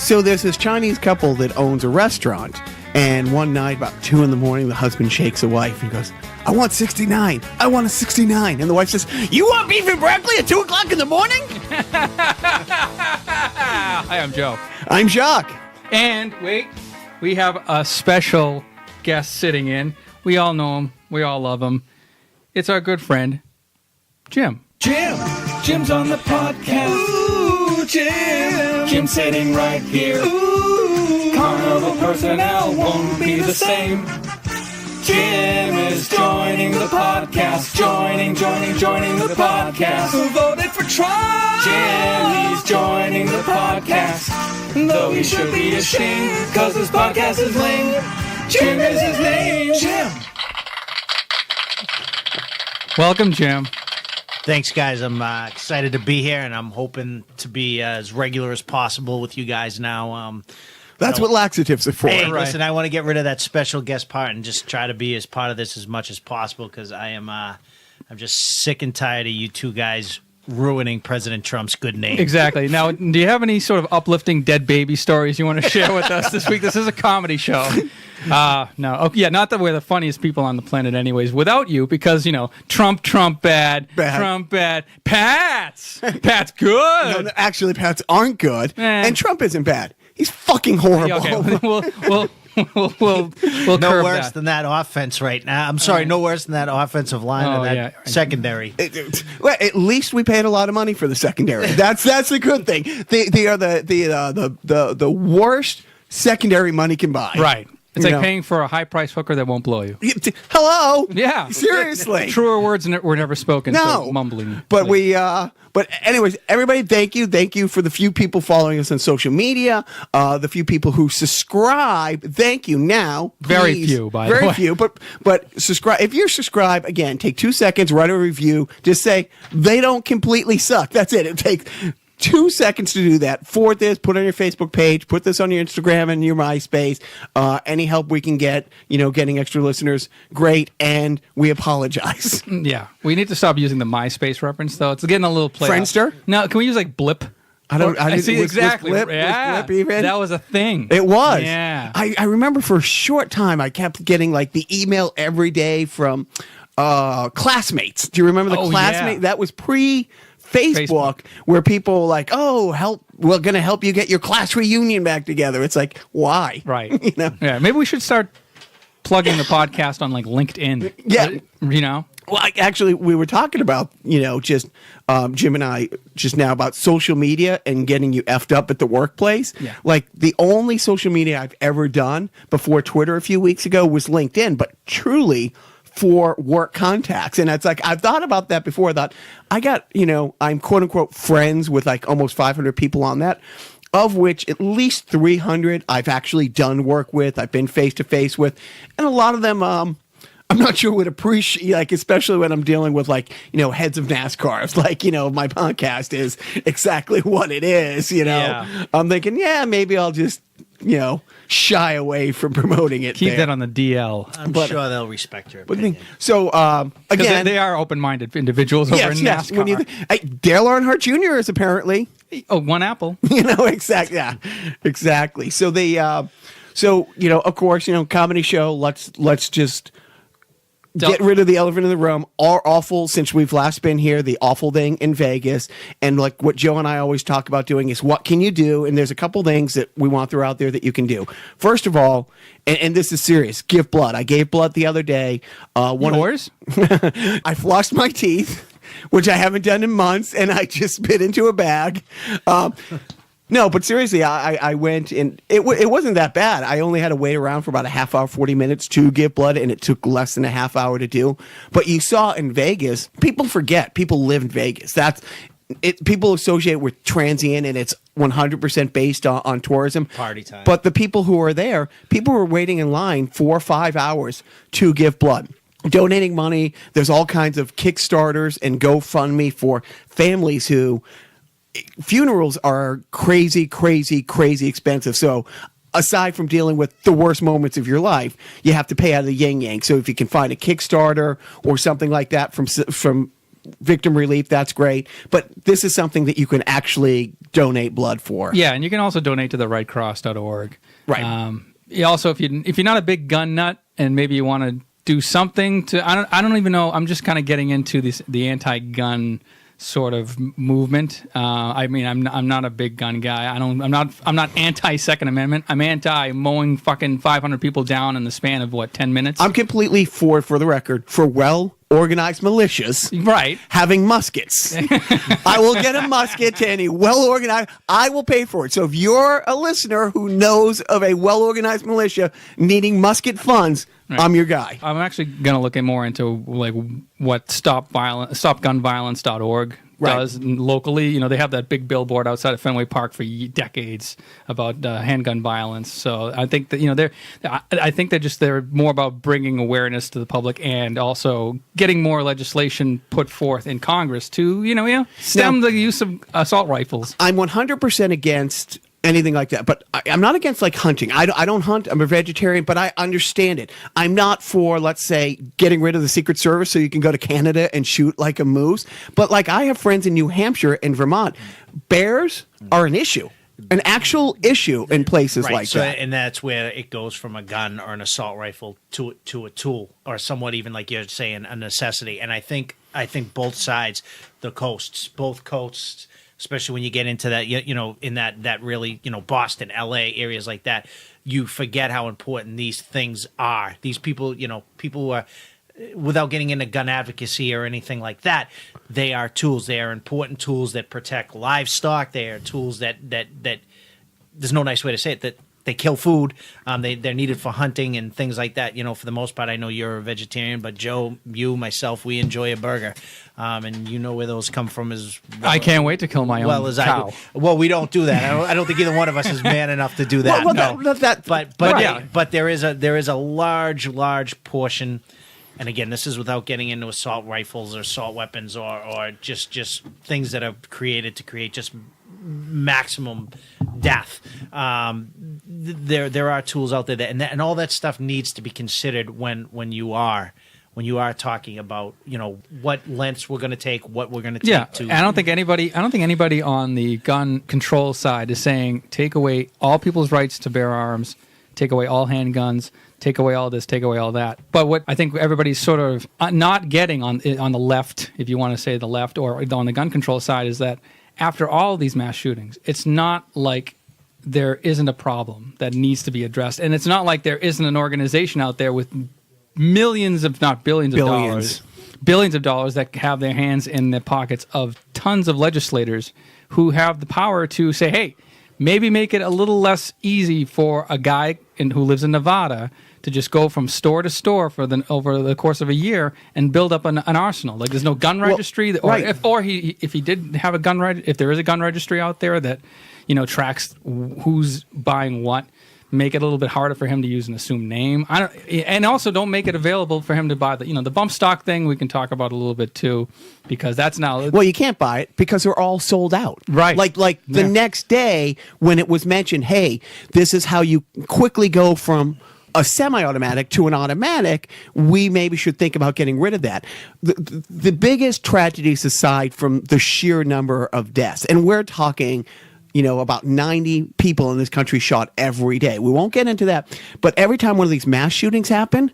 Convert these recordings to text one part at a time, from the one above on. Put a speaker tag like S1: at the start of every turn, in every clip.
S1: So there's this Chinese couple that owns a restaurant, and one night about 2 a.m, the husband shakes the wife and goes, "I want 69. I want a 69." And the wife says, "You want beef and broccoli at 2 o'clock in the morning?"
S2: Hi, I'm Joe.
S1: I'm Jacques.
S2: And wait, we have a special guest sitting in. We all know him. We all love him. It's our good friend, Jim.
S3: Jim's on the podcast. Ooh, Jim. Jim's sitting right here. Ooh. Carnival personnel won't be the same. Jim is joining the podcast. Joining the podcast. Who voted for Trump? Jim, he's joining the podcast. Though he should be ashamed, cause this podcast is lame. Jim is his name. Jim.
S2: Welcome, Jim.
S4: Thanks, guys. I'm excited to be here, and I'm hoping to be as regular as possible with you guys now.
S1: That's what laxatives are for.
S4: Hey,
S2: right.
S4: listen, I want to get rid of that special guest part and just try to be as part of this as much as possible because I'm just sick and tired of you two guys ruining President Trump's good name.
S2: Exactly. Now, do you have any sort of uplifting dead baby stories you want to share with us this week? This is a comedy show. No. Oh, yeah, not that we're the funniest people on the planet anyways, without you, because, Trump bad, Trump bad. Pat's good.
S1: No, actually, Pats aren't good,
S2: Eh.
S1: and Trump isn't bad. He's fucking horrible.
S2: Okay, we'll
S4: No
S2: curb
S4: worse
S2: that.
S4: than that offense right now. I'm sorry, no worse than that offensive line
S2: Oh,
S4: or that
S2: yeah.
S4: secondary.
S1: Well, at least we paid a lot of money for the secondary. That's the good thing. They are the worst secondary money can buy.
S2: Right. It's
S1: You
S2: like
S1: know.
S2: paying for a high-priced hooker that won't blow you.
S1: Hello.
S2: Yeah.
S1: Seriously.
S2: Truer words were never spoken.
S1: No.
S2: So mumbling.
S1: But but anyways, everybody, thank you for the few people following us on social media, the few people who subscribe. Thank you. Now,
S2: Very
S1: please,
S2: few, by the way.
S1: very few. But subscribe. If you're subscribed, again, take 2 seconds, write a review. Just say they don't completely suck. That's it. It takes 2 seconds to do that. Forward this, put it on your Facebook page, put this on your Instagram and your MySpace. Any help we can get, getting extra listeners, great. And we apologize.
S2: Yeah. We need to stop using the MySpace reference, though. It's getting a little play.
S1: Friendster?
S2: No, can we use like Blip?
S1: I didn't
S2: see
S1: was
S2: exactly.
S1: Blip,
S2: Yeah.
S1: was Blip even?
S2: That was a thing.
S1: It was.
S2: Yeah.
S1: I remember for a short time I kept getting like the email every day from classmates. Do you remember the
S2: Oh,
S1: classmate?
S2: yeah.
S1: That was pre-Facebook, where people were like, we're going to help you get your class reunion back together. It's like, why?
S2: Right. Yeah. Maybe we should start plugging the podcast on like LinkedIn.
S1: Yeah. Well, actually, we were talking about, just Jim and I just now about social media and getting you effed up at the workplace.
S2: Yeah.
S1: Like the only social media I've ever done before Twitter a few weeks ago was LinkedIn, but truly for work contacts. And it's like, I've thought about that before. I thought I got, I'm quote unquote friends with like almost 500 people on that, of which at least 300 I've actually done work with. I've been face to face with, and a lot of them, I'm not sure would appreciate, like, especially when I'm dealing with, like, heads of NASCAR. It's like, my podcast is exactly what it is,
S2: Yeah.
S1: I'm thinking, maybe I'll just, shy away from promoting it.
S2: Keep
S1: there.
S2: that on the DL.
S4: I'm sure they'll respect your
S1: But
S4: opinion.
S1: so, again.
S2: They are open-minded individuals over in
S1: Yes.
S2: NASCAR.
S1: Dale Earnhardt Jr. is apparently,
S2: Oh, one apple.
S1: exactly. Yeah, exactly. So of course, comedy show, let's just get rid of the elephant in the room. Our awful, since we've last been here, the awful thing in Vegas. And like what Joe and I always talk about doing is what can you do? And there's a couple things that we want to throw out there that you can do. First of all, and this is serious, give blood. I gave blood the other day.
S2: Yours?
S1: I flossed my teeth, which I haven't done in months, and I just spit into a bag. No, but seriously, I went, and it wasn't that bad. I only had to wait around for about a half hour, 40 minutes to give blood, and it took less than a half hour to do. But you saw in Vegas, people forget. People live in Vegas. People associate with transient, and it's 100% based on tourism.
S4: Party time.
S1: But the people who are there, people were waiting in line 4 or 5 hours to give blood. Donating money. There's all kinds of Kickstarters and GoFundMe for families who... Funerals are crazy, crazy, crazy expensive. So aside from dealing with the worst moments of your life, you have to pay out of the yin yang. So if you can find a Kickstarter or something like that from victim relief, that's great. But this is something that you can actually donate blood for.
S2: Yeah, and you can also donate to the redcross.org.
S1: Right.
S2: Also, if you're not a big gun nut and maybe you want to do something to, I don't even know. I'm just kind of getting into the anti-gun sort of movement. I mean, I'm not a big gun guy. I'm not anti-Second Amendment. I'm anti mowing fucking 500 people down in the span of 10 minutes.
S1: I'm completely for the record, for well-organized militias,
S2: right,
S1: having muskets. I will get a musket to any well-organized. I will pay for it. So if you're a listener who knows of a well-organized militia needing musket funds, right, I'm your guy.
S2: I'm actually going to look more into like what stopgunviolence.org does locally. They have that big billboard outside of Fenway Park for decades about handgun violence. So I think that I think they're more about bringing awareness to the public and also getting more legislation put forth in Congress to stem the use of assault rifles.
S1: I'm 100% against anything like that, but I'm not against like hunting. I don't hunt. I'm a vegetarian, but I understand it. I'm not for, let's say, getting rid of the Secret Service so you can go to Canada and shoot like a moose. But like I have friends in New Hampshire and Vermont, bears are an issue. An actual issue in places like that.
S4: And that's where it goes from a gun or an assault rifle to a tool, or somewhat even like you're saying, a necessity. And I think both sides, both coasts, especially when you get into that, in that really, Boston, LA, areas like that, you forget how important these things are. These people, people who are, without getting into gun advocacy or anything like that, they are tools. They are important tools that protect livestock. They are tools that there's no nice way to say it, that they kill food. They're needed for hunting and things like that. For the most part, I know you're a vegetarian, but Joe, you, myself, we enjoy a burger. And you know where those come from as well.
S2: I can't wait to kill my own cow.
S4: I do. Well, we don't do that. I don't think either one of us is man enough to do that. But there is a large portion. And again, this is without getting into assault rifles or assault weapons or just things that are created to create just maximum death. There are tools out there and all that stuff needs to be considered when you are talking about what lengths we're going to take, what we're going to take to.
S2: I don't think anybody on the gun control side is saying take away all people's rights to bear arms, take away all handguns, take away all this, take away all that. But what I think everybody's sort of not getting on the left, if you want to say the left, or on the gun control side, is that after all these mass shootings, it's not like there isn't a problem that needs to be addressed. And it's not like there isn't an organization out there with millions, if not billions of dollars that have their hands in the pockets of tons of legislators who have the power to say, hey, maybe make it a little less easy for a guy who lives in Nevada to just go from store to store over the course of a year and build up an arsenal. Like there's no gun registry, if he did have if there is a gun registry out there that tracks who's buying what, make it a little bit harder for him to use an assumed name. And also don't make it available for him to buy the bump stock thing. We can talk about a little bit too, because that's now.
S1: Well, you can't buy it because they're all sold out.
S2: Right.
S1: Like the next day when it was mentioned, hey, this is how you quickly go from a semi-automatic to an automatic, we maybe should think about getting rid of that. The biggest tragedies aside from the sheer number of deaths, and we're talking about 90 people in this country shot every day. We won't get into that. But every time one of these mass shootings happen,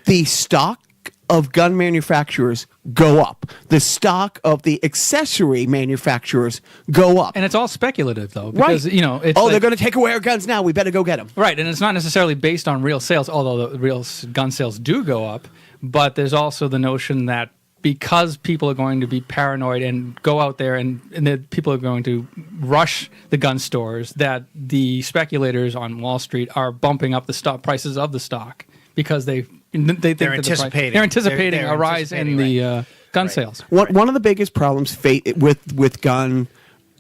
S1: the stock of gun manufacturers go up. The stock of the accessory manufacturers go up.
S2: And it's all speculative, though. Because,
S1: they're going to take away our guns now. We better go get them.
S2: Right. And it's not necessarily based on real sales, although the real gun sales do go up. But there's also the notion that because people are going to be paranoid and go out there and that people are going to rush the gun stores, that the speculators on Wall Street are bumping up the stock prices of the stock because they think they're anticipating a rise in the gun sales.
S1: One of the biggest problems with gun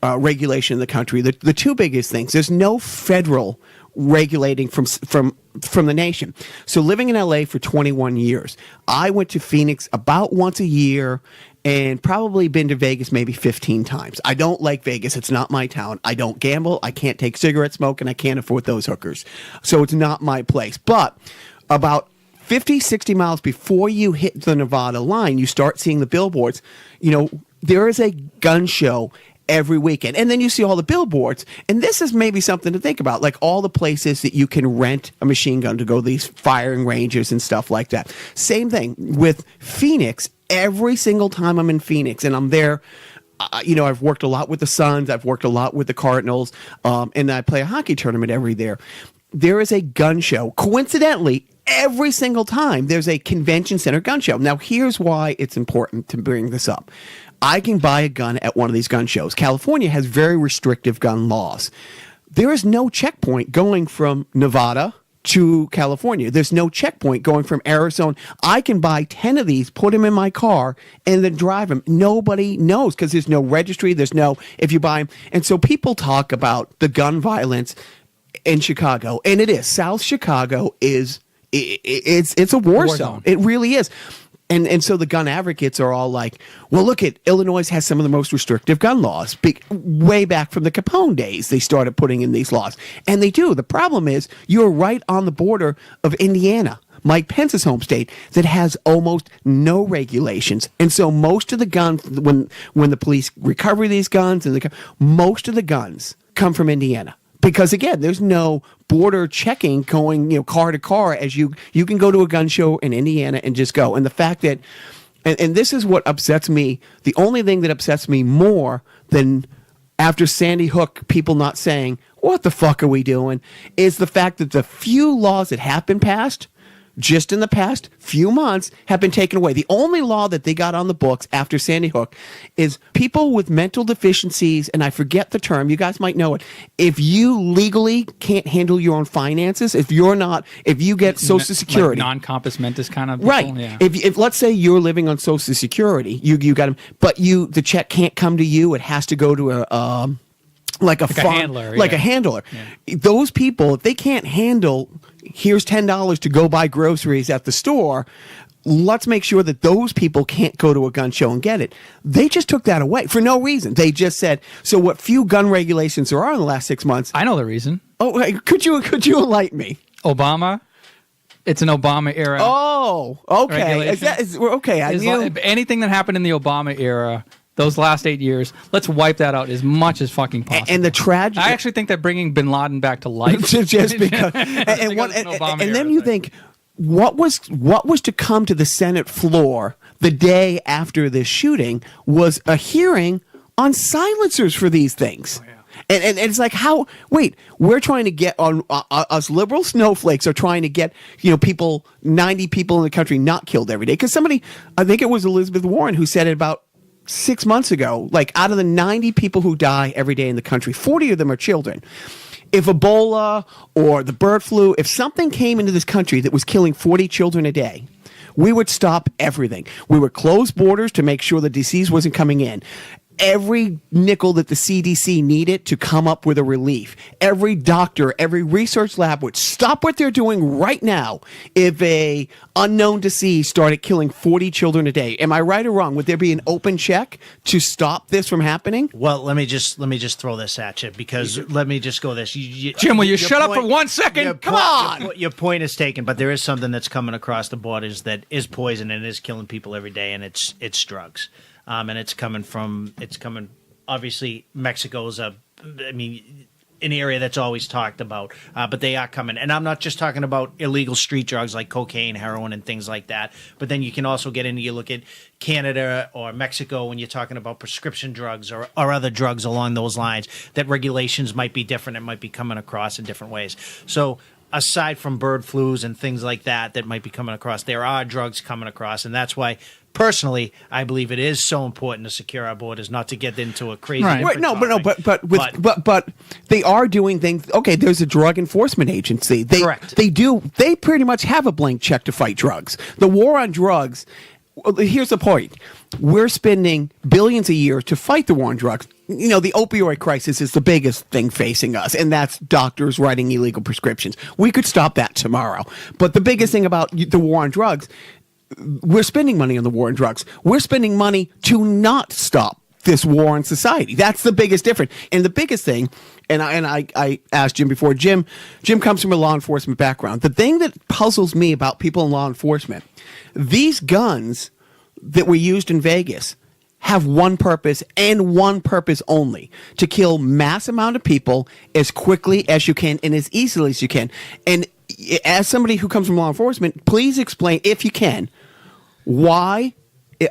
S1: regulation in the country, the two biggest things, there's no federal regulating from the nation. So living in LA for 21 years, I went to Phoenix about once a year and probably been to Vegas maybe 15 times. I don't like Vegas. It's not my town. I don't gamble. I can't take cigarette smoke, and I can't afford those hookers. So it's not my place. But about 50, 60 miles before you hit the Nevada line, you start seeing the billboards. You know, there is a gun show every weekend. And then you see all the billboards. And this is maybe something to think about, like all the places that you can rent a machine gun to go to these firing ranges and stuff like that. Same thing with Phoenix. Every single time I'm in Phoenix and I'm there, you know, I've worked a lot with the Suns. I've worked a lot with the Cardinals. And I play a hockey tournament every there. There is a gun show. Coincidentally, every single time there's a convention center gun show. Now, here's why it's important to bring this up. I can buy a gun at one of these gun shows. California has very restrictive gun laws. There is no checkpoint going from Nevada to California. There's no checkpoint going from Arizona. I can buy 10 of these, put them in my car, and then drive them. Nobody knows because there's no registry. There's no, if you buy them. And so people talk about the gun violence in Chicago, and it is. South Chicago is, it's a war zone. It really is. And so the gun advocates are all like, well, look at Illinois has some of the most restrictive gun laws. Way back from the Capone days, they started putting in these laws. And they do. The problem is you're right on the border of Indiana, Mike Pence's home state, that has almost no regulations. And so most of the guns, when the police recover these guns, most of the guns come from Indiana. Because again, there's no border checking going, you know, car to car as you can go to a gun show in Indiana and just go. And the fact that, and this is what upsets me. The only thing that upsets me more than after Sandy Hook, people not saying, what the fuck are we doing? Is the fact that the few laws that have been passed just in the past few months have been taken away. The only law that they got on the books after Sandy Hook is people with mental deficiencies, and I forget the term, you guys might know it. If you legally can't handle your own finances, if you get Social Security.
S2: Like non-compos mentis kind of people?
S1: Right.
S2: Yeah.
S1: If let's say you're living on Social Security, you got them, but the check can't come to you, it has to go to a handler. A handler. Yeah. Those people, if they can't handle, here's $10 to go buy groceries at the store, let's make sure that those people can't go to a gun show and get it. They just took that away for no reason. They just said, so what few gun regulations there are in the last 6 months.
S2: I know the reason.
S1: Oh, could you enlighten me?
S2: Obama. It's an Obama era.
S1: Oh, okay. Okay.
S2: Anything that happened in the Obama era, those last 8 years, let's wipe that out as much as fucking possible.
S1: And the tragedy,
S2: I actually think that bringing Bin Laden back to life,
S1: just because, and then you think, what was to come to the Senate floor the day after this shooting was a hearing on silencers for these things. Oh, yeah. And it's like, how? Wait, we're trying to get on us liberal snowflakes are trying to get 90 people in the country not killed every day. Because somebody, I think it was Elizabeth Warren who said it about 6 months ago, like out of the 90 people who die every day in the country, 40 of them are children. If Ebola or the bird flu, if something came into this country that was killing 40 children a day, we would stop everything. We would close borders to make sure the disease wasn't coming in. Every nickel that the CDC needed to come up with a relief. Every doctor, every research lab would stop what they're doing right now if a unknown disease started killing 40 children a day. Am I right or wrong? Would there be an open check to stop this from happening?
S4: Well, let me just throw this at you, because let me just go this.
S2: Jim, will you shut up for 1 second? Come on!
S4: Your point is taken, but there is something that's coming across the borders that is poison and is killing people every day, and it's drugs. And it's coming obviously Mexico's an area that's always talked about, but they are coming. And I'm not just talking about illegal street drugs like cocaine, heroin, and things like that. But then you can also get into, you look at Canada or Mexico when you're talking about prescription drugs or other drugs along those lines, that regulations might be different and might be coming across in different ways. So aside from bird flus and things like that might be coming across, there are drugs coming across. And that's why, personally, I believe it is so important to secure our borders, not to get into a crazy.
S1: Right. But they are doing things. Okay, there's a drug enforcement agency.
S4: Correct.
S1: They pretty much have a blank check to fight drugs. The war on drugs. Here's the point: we're spending billions a year to fight the war on drugs. The opioid crisis is the biggest thing facing us, and that's doctors writing illegal prescriptions. We could stop that tomorrow. But the biggest thing about the war on drugs, we're spending money on the war on drugs. We're spending money to not stop this war in society. That's the biggest difference. And the biggest thing, and I asked Jim before, Jim comes from a law enforcement background. The thing that puzzles me about people in law enforcement, these guns that were used in Vegas have one purpose and one purpose only: to kill mass amount of people as quickly as you can and as easily as you can. And as somebody who comes from law enforcement, please explain, if you can, why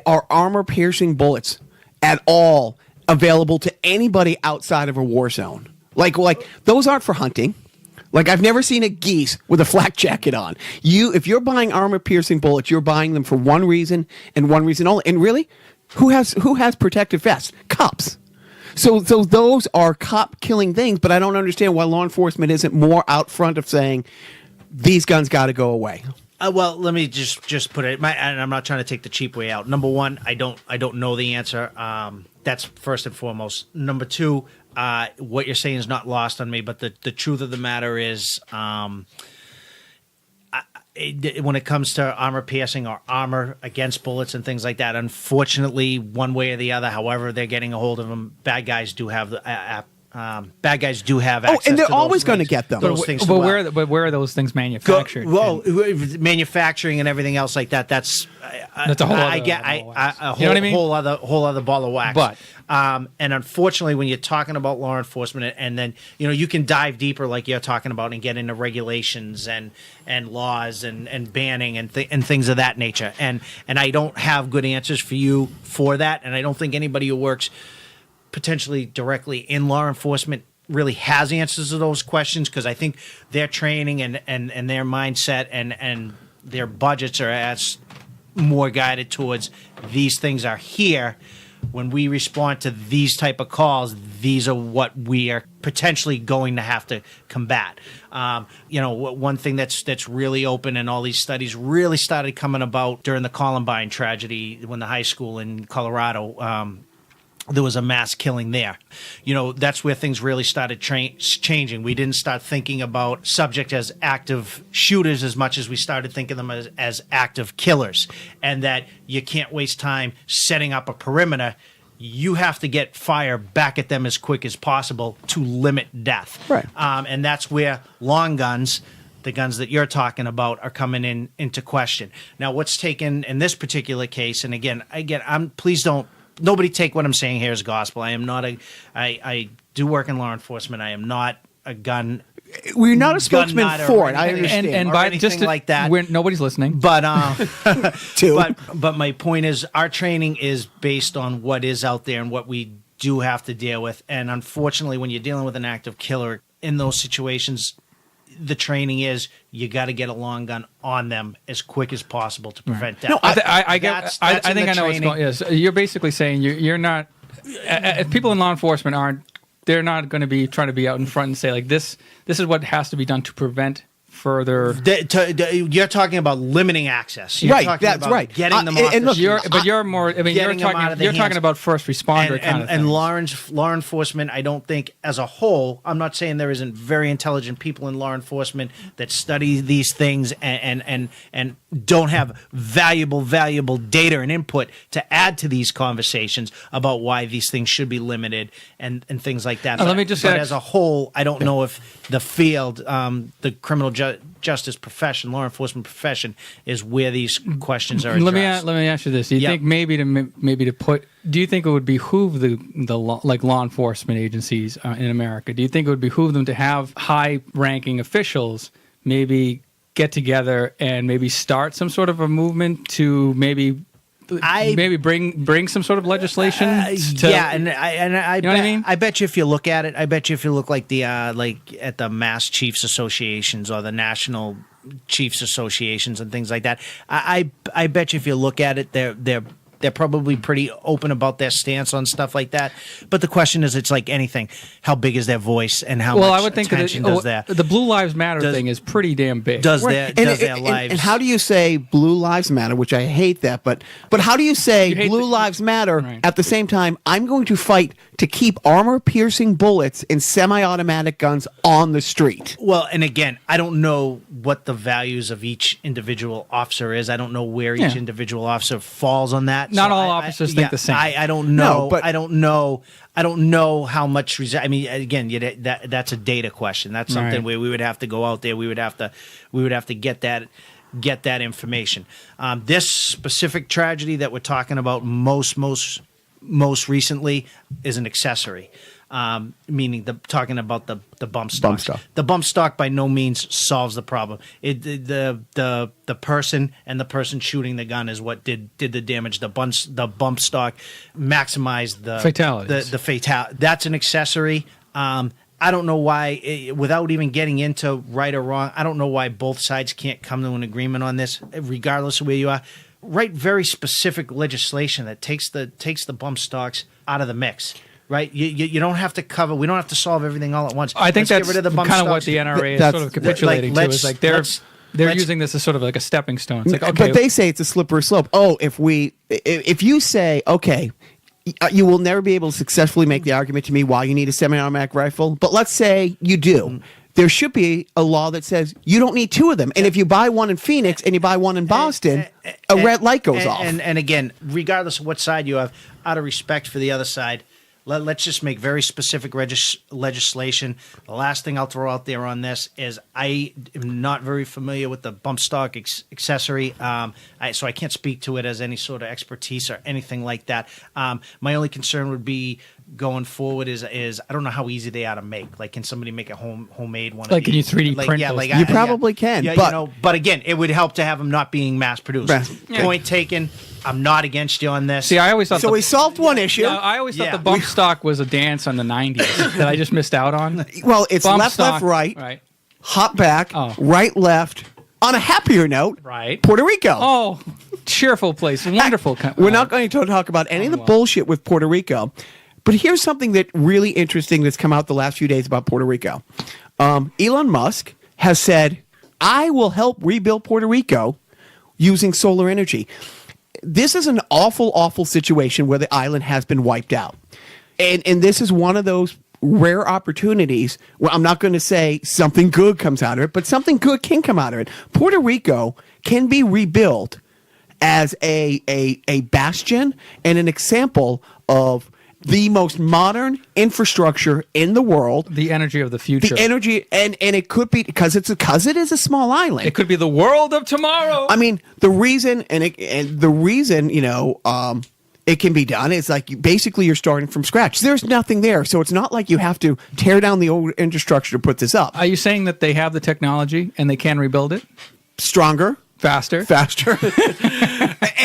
S1: are armor-piercing bullets at all available to anybody outside of a war zone? Like those aren't for hunting. Like, I've never seen a geese with a flak jacket on. If you're buying armor-piercing bullets, you're buying them for one reason and one reason only. And really, who has protective vests? Cops. So those are cop-killing things, but I don't understand why law enforcement isn't more out front of saying, these guns got to go away.
S4: Well, let me just put it. And I'm not trying to take the cheap way out. Number one, I don't know the answer. That's first and foremost. Number two, what you're saying is not lost on me. But the truth of the matter is, when it comes to armor piercing or armor against bullets and things like that, unfortunately, one way or the other, however they're getting a hold of them, bad guys do have access.
S1: And they're always going to get them.
S2: But where are those things manufactured?
S4: Manufacturing and everything else like that. That's
S2: a whole other ball of wax. You know what I mean?
S4: whole other ball of wax.
S2: But
S4: and unfortunately, when you're talking about law enforcement, and then you can dive deeper, like you're talking about, and get into regulations and laws and banning and things of that nature. And I don't have good answers for you for that, and I don't think anybody who works potentially directly in law enforcement really has answers to those questions, because I think their training and their mindset and their budgets are as more guided towards these things are here. When we respond to these type of calls, these are what we are potentially going to have to combat. One thing that's really open, and all these studies really started coming about during the Columbine tragedy, when the high school in Colorado, there was a mass killing there. That's where things really started changing. We didn't start thinking about subject as active shooters as much as we started thinking them as active killers, and that you can't waste time setting up a perimeter. You have to get fire back at them as quick as possible to limit death.
S1: Right.
S4: And that's where long guns, the guns that you're talking about, are coming into question. Now, what's taken in this particular case, and again, please don't, nobody take what I'm saying here as gospel. I am not I do work in law enforcement. I am not a gun.
S1: We're not a spokesman for it. I understand.
S2: And
S4: or
S2: by
S4: anything
S2: just
S4: like that.
S2: Nobody's listening.
S4: But
S1: Two.
S4: but my point is, our training is based on what is out there and what we do have to deal with. And unfortunately, when you're dealing with an active killer in those situations, the training is you got to get a long gun on them as quick as possible to prevent death.
S1: No,
S2: I think I know what's going on. Yes, you're basically saying you're not. If people in law enforcement they're not going to be trying to be out in front and say, like, this is what has to be done to prevent further.
S4: You're talking about limiting access.
S1: You're that's
S4: about
S1: right.
S4: Getting them off the
S2: streets. You're more. I mean, you're talking about first responder kind of thing.
S4: And law enforcement, I don't think as a whole. I'm not saying there isn't very intelligent people in law enforcement that study these things and don't have valuable data and input to add to these conversations about why these things should be limited and things like that.
S2: Let me just
S4: but as a whole, I don't know if the field, the criminal justice profession, law enforcement profession, is where these questions are addressed.
S2: Let me ask you this: do you think maybe to put? Do you think it would behoove the law enforcement agencies in America? Do you think it would behoove them to have high-ranking officials maybe get together and maybe start some sort of a movement to maybe bring some sort of legislation?
S4: I
S2: you know what I mean?
S4: I bet you if you look at it, like the at the Mass Chiefs Associations or the National Chiefs Associations and things like that, I bet you if you look at it, they're probably pretty open about their stance on stuff like that. But the question is, it's like anything: how big is their voice, and how much
S2: I would think
S4: attention does that?
S2: The Blue Lives Matter thing is pretty damn big.
S4: Does their lives?
S1: And how do you say Blue Lives Matter? Which I hate that, but how do you say Blue Lives Matter at the same time? I'm going to fight to keep armor-piercing bullets and semi-automatic guns on the street.
S4: Well, and again, I don't know what the values of each individual officer is. I don't know where each individual officer falls on that. that.
S2: Not
S4: So
S2: all officers think the same.
S4: I don't know.
S1: No, but-
S4: I don't know how much. I mean, again, that's a data question. That's something
S2: Right.
S4: where we would have to go out there. We would have to get that information. This specific tragedy that we're talking about most recently is an accessory. Meaning talking about the bump stock.
S1: Bump stock.
S4: The bump stock by no means solves the problem. The person and the person shooting the gun is what did the damage. The bump stock maximized the
S2: Fatalities.
S4: The fatal. That's an accessory. I don't know why, without even getting into right or wrong, I don't know why both sides can't come to an agreement on this, regardless of where you are. Write very specific legislation that takes the bump stocks out of the mix. Right, you don't have to cover. We don't have to solve everything all at once.
S2: I think
S4: Let's
S2: that's
S4: get rid of the bump
S2: kind of what
S4: stocks.
S2: the NRA is
S1: That's-
S2: sort of capitulating to. Is like they're
S4: let's-
S2: using this as sort of like a stepping stone. It's like, okay,
S1: But they say it's a slippery slope. Oh, if you say, okay, you will never be able to successfully make the argument to me why you need a semi-automatic rifle. But let's say you do. There should be a law that says you don't need two of them. And if you buy one in Phoenix and you buy one in Boston, a red light goes off.
S4: And again, regardless of what side you have, out of respect for the other side, let's just make very specific legislation. The last thing I'll throw out there on this is I am not very familiar with the bump stock accessory, so I can't speak to it as any sort of expertise or anything like that. My only concern would be going forward is I don't know how easy they are to make. Like, can somebody make a homemade one?
S2: Like, can you 3D print those?
S1: You probably can,
S4: Yeah,
S1: but-
S4: but again, it would help to have them not being mass produced.
S1: Yeah.
S4: Point taken. I'm not against you on this.
S2: see, I always thought
S1: So we solved one issue.
S2: Yeah, I always thought
S4: Yeah.
S2: the bump stock was a dance on the '90s that I just missed out on.
S1: Well, it's
S2: Bump
S1: left,
S2: stock,
S1: right,
S2: right,
S1: hop back,
S2: Oh.
S1: right, left. On a happier note,
S2: right.
S1: Puerto Rico.
S2: Oh, cheerful place, wonderful.
S1: We're not going to talk about any of the bullshit with Puerto Rico. But here's something that really interesting that's come out the last few days about Puerto Rico. Elon Musk has said, I will help rebuild Puerto Rico using solar energy. This is an awful, awful situation where the island has been wiped out. And this is one of those rare opportunities where I'm not going to say something good comes out of it, but something good can come out of it. Puerto Rico can be rebuilt as a bastion and an example of the most modern infrastructure in the world.
S2: The energy of the future.
S1: The energy, and it could be because it is a small island.
S2: It could be the world of tomorrow.
S1: I mean, the reason it can be done is like basically you're starting from scratch. There's nothing there, so it's not like you have to tear down the old infrastructure to put this up.
S2: Are you saying that they have the technology and they can rebuild it
S1: Stronger,
S2: faster?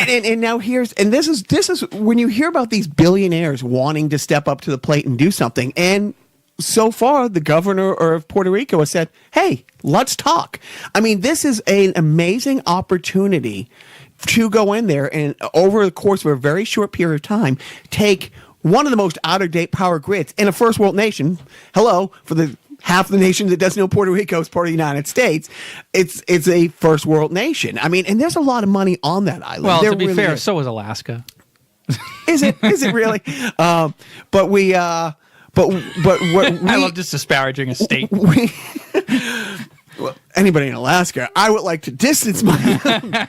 S1: and now this is when you hear about these billionaires wanting to step up to the plate and do something, and so far the governor of Puerto Rico has said, hey, let's talk. I mean, this is an amazing opportunity to go in there and over the course of a very short period of time take one of the most out-of-date power grids in a first world nation. Hello, for the half the nation that doesn't know Puerto Rico is part of the United States. It's a first world nation. I mean, and there's a lot of money on that island.
S2: Well,
S1: There
S2: to be
S1: really
S2: fair,
S1: is.
S2: so is Alaska.
S1: Is it really? But we but what
S2: I
S1: we,
S2: love just disparaging a state.
S1: we well, anybody in Alaska, I would like to distance my.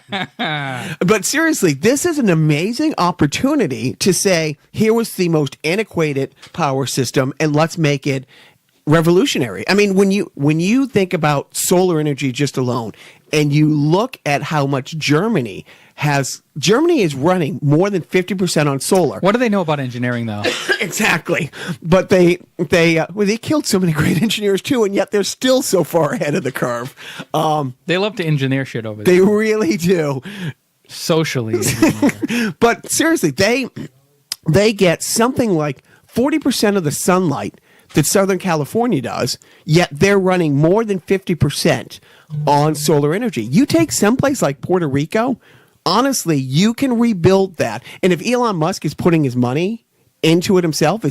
S1: But seriously, this is an amazing opportunity to say, here was the most antiquated power system, and let's make it revolutionary. I mean, when you think about solar energy just alone, and you look at how much Germany is running more than 50% on solar.
S2: What do they know about engineering, though?
S1: Exactly. But they killed so many great engineers too, and yet they're still so far ahead of the curve.
S2: They love to engineer shit over there.
S1: They really do.
S2: Socially.
S1: But seriously, they get something like 40% of the sunlight that Southern California does, yet they're running more than 50% on solar energy. You take someplace like Puerto Rico, honestly, you can rebuild that. And if Elon Musk is putting his money into it himself,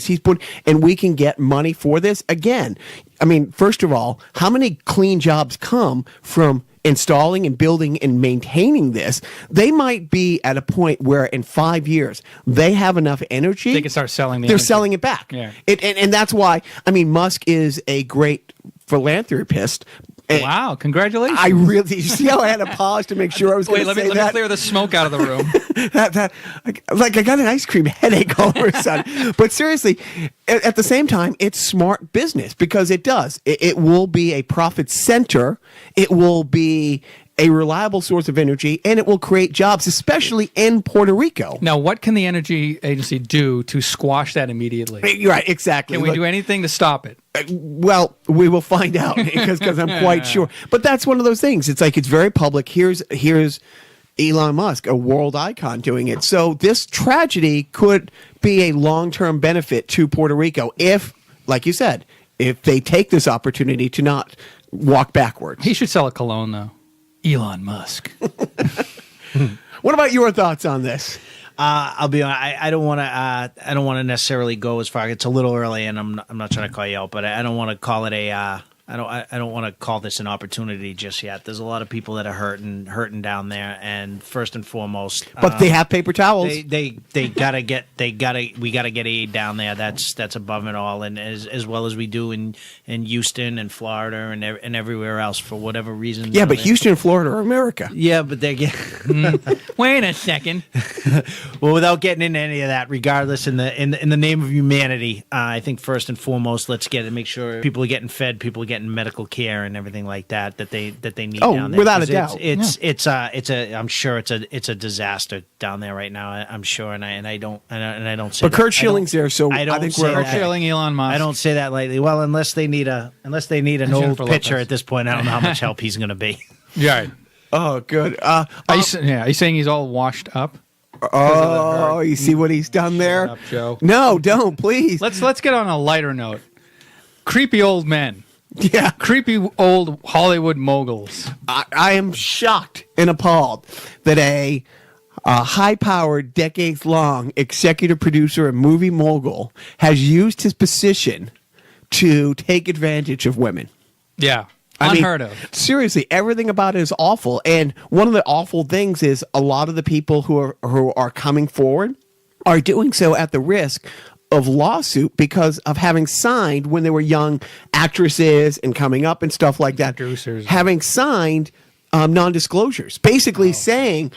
S1: and we can get money for this, again, I mean, first of all, how many clean jobs come from installing and building and maintaining this? They might be at a point where in 5 years they have enough energy.
S2: They can start selling the
S1: They're
S2: energy.
S1: selling it back.
S2: Yeah.
S1: And that's why, I mean, Musk is a great philanthropist,
S2: Wow, congratulations.
S1: I really, you see how I had to pause to make sure I was going
S2: Wait,
S1: to
S2: let
S1: say
S2: me
S1: that?
S2: clear the smoke out of the room.
S1: Like I got an ice cream headache all of a sudden. But seriously, at the same time, it's smart business because it does. It will be a profit center. It will be a reliable source of energy, and it will create jobs, especially in Puerto Rico.
S2: Now, what can the energy agency do to squash that immediately?
S1: You're right, exactly.
S2: Can we do anything to stop it?
S1: Well, we will find out because I'm quite sure. But that's one of those things. It's like it's very public. Here's Elon Musk, a world icon, doing it. So this tragedy could be a long-term benefit to Puerto Rico if, like you said, if they take this opportunity to not walk backwards.
S2: He should sell a cologne, though. Elon Musk.
S1: What about your thoughts on this?
S4: I'll be honest. I don't want to. I don't want to necessarily go as far. It's a little early, and I'm not trying to call you out, but I don't want to call it a. I don't want to call this an opportunity just yet. There's a lot of people that are hurting down there, and first and foremost,
S1: But they have paper towels.
S4: we gotta get aid down there. That's above it all, and as well as we do in Houston and Florida and everywhere else for whatever reason.
S1: Yeah, but Houston and Florida are America.
S4: Yeah, but they get.
S2: Wait a second.
S4: Well, without getting into any of that, regardless, in the name of humanity, I think first and foremost, let's make sure people are getting fed, people are getting medical care and everything like that they need down there.
S1: Without a
S4: 'Cause
S1: doubt.
S4: I'm sure it's a disaster down there right now. I'm sure, and I don't say.
S1: But Kurt Schilling's there, so I think we're
S2: Kurt
S1: okay.
S2: Schilling, Elon Musk.
S4: I don't say that lightly. Well, unless they need an old
S2: Jennifer
S4: pitcher
S2: Lopez.
S4: at this point, I don't know how much help he's going to be.
S2: Yeah.
S1: Oh, good.
S2: Are you saying he's all washed up?
S1: Oh, you see what he's done there?
S2: up, Joe.
S1: No, don't, please.
S2: Let's get on a lighter note. Creepy old men.
S1: Yeah.
S2: Creepy old Hollywood moguls.
S1: I am shocked and appalled that a high-powered, decades-long executive producer and movie mogul has used his position to take advantage of women.
S2: Yeah.
S1: I mean,
S2: Unheard of.
S1: Seriously, everything about it is awful. And one of the awful things is a lot of the people who are coming forward are doing so at the risk of lawsuit because of having signed when they were young actresses and coming up and stuff like that.
S2: Producers.
S1: Having signed non-disclosures, basically saying,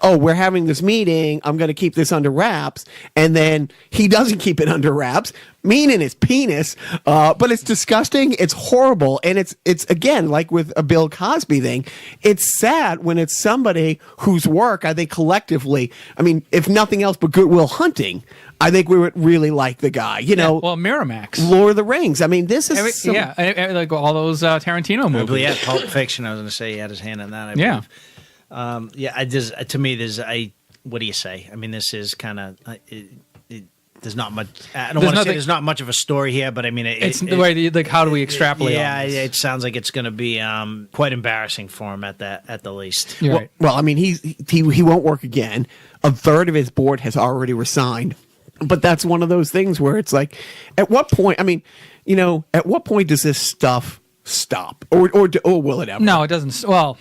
S1: oh, we're having this meeting, I'm going to keep this under wraps, and then he doesn't keep it under wraps, meaning his penis, but it's disgusting, it's horrible, and it's again, like with a Bill Cosby thing, it's sad when it's somebody whose work, I think collectively, I mean, if nothing else but Goodwill Hunting, I think we would really like the guy,
S2: Well, Miramax.
S1: Lord of the Rings, I mean, this is
S2: like all those Tarantino movies.
S4: Probably, yeah, Pulp Fiction. I was going to say he had his hand on that. I
S2: Yeah.
S4: believe. To me, there's what do you say? I mean, this is kind of there's not much. I don't want to say there's not much of a story here, but I mean,
S2: It's the way that how do we extrapolate?
S4: Yeah,
S2: on this?
S4: it sounds like it's going to be quite embarrassing for him at the least.
S2: You're right.
S1: Well, I mean, he won't work again. A third of his board has already resigned. But that's one of those things where it's like, at what point? I mean, at what point does this stuff stop, or will it ever?
S2: No, it doesn't. Well,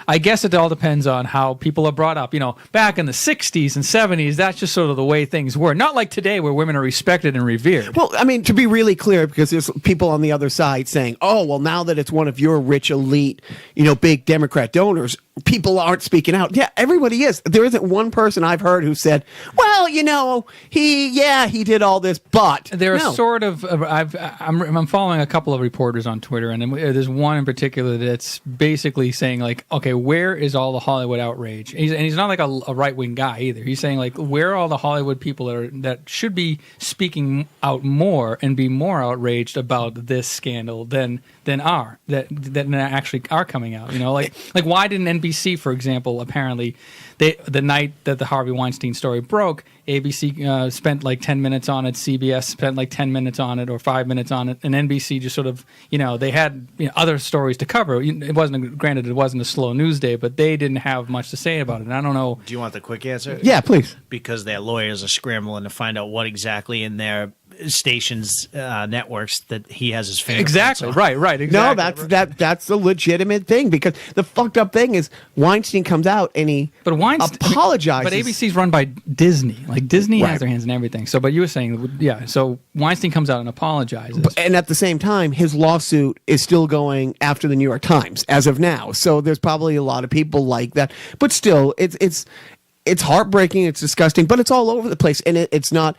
S2: I guess it all depends on how people are brought up. Back in the 60s and 70s, that's just sort of the way things were. Not like today where women are respected and revered.
S1: Well, I mean, to be really clear, because there's people on the other side saying, oh, well, now that it's one of your rich, elite, big Democrat donors, people aren't speaking out. Yeah, everybody is. There isn't one person I've heard who said, well, he did all this, but.
S2: They're sort of, I'm following a couple of reporters on Twitter, and there's one in particular that's basically saying, like, okay, where is all the Hollywood outrage? And he's not like a right-wing guy either. He's saying, like, where are all the Hollywood people that should be speaking out more and be more outraged about this scandal than actually are coming out? Like why didn't NBC, for example, apparently the night that the Harvey Weinstein story broke, ABC spent like 10 minutes on it, CBS spent like 10 minutes on it or 5 minutes on it, and NBC just sort of, they had other stories to cover. It wasn't a slow news day, but they didn't have much to say about it. And I don't know.
S4: Do you want the quick answer?
S1: Yeah, please.
S4: Because their lawyers are scrambling to find out what exactly in their stations, networks that he has his fingerprints
S2: Exactly.
S4: on.
S2: Right. Exactly.
S1: No, that's a legitimate thing, because the fucked up thing is Weinstein comes out and he
S2: But Weinstein
S1: apologizes.
S2: But ABC's run by Disney. Like Disney
S1: Right.
S2: has their hands in everything. So, but you were saying, yeah. So Weinstein comes out and apologizes.
S1: And at the same time, his lawsuit is still going after the New York Times as of now. So there's probably a lot of people like that. But still, it's heartbreaking. It's disgusting. But it's all over the place, and it's not,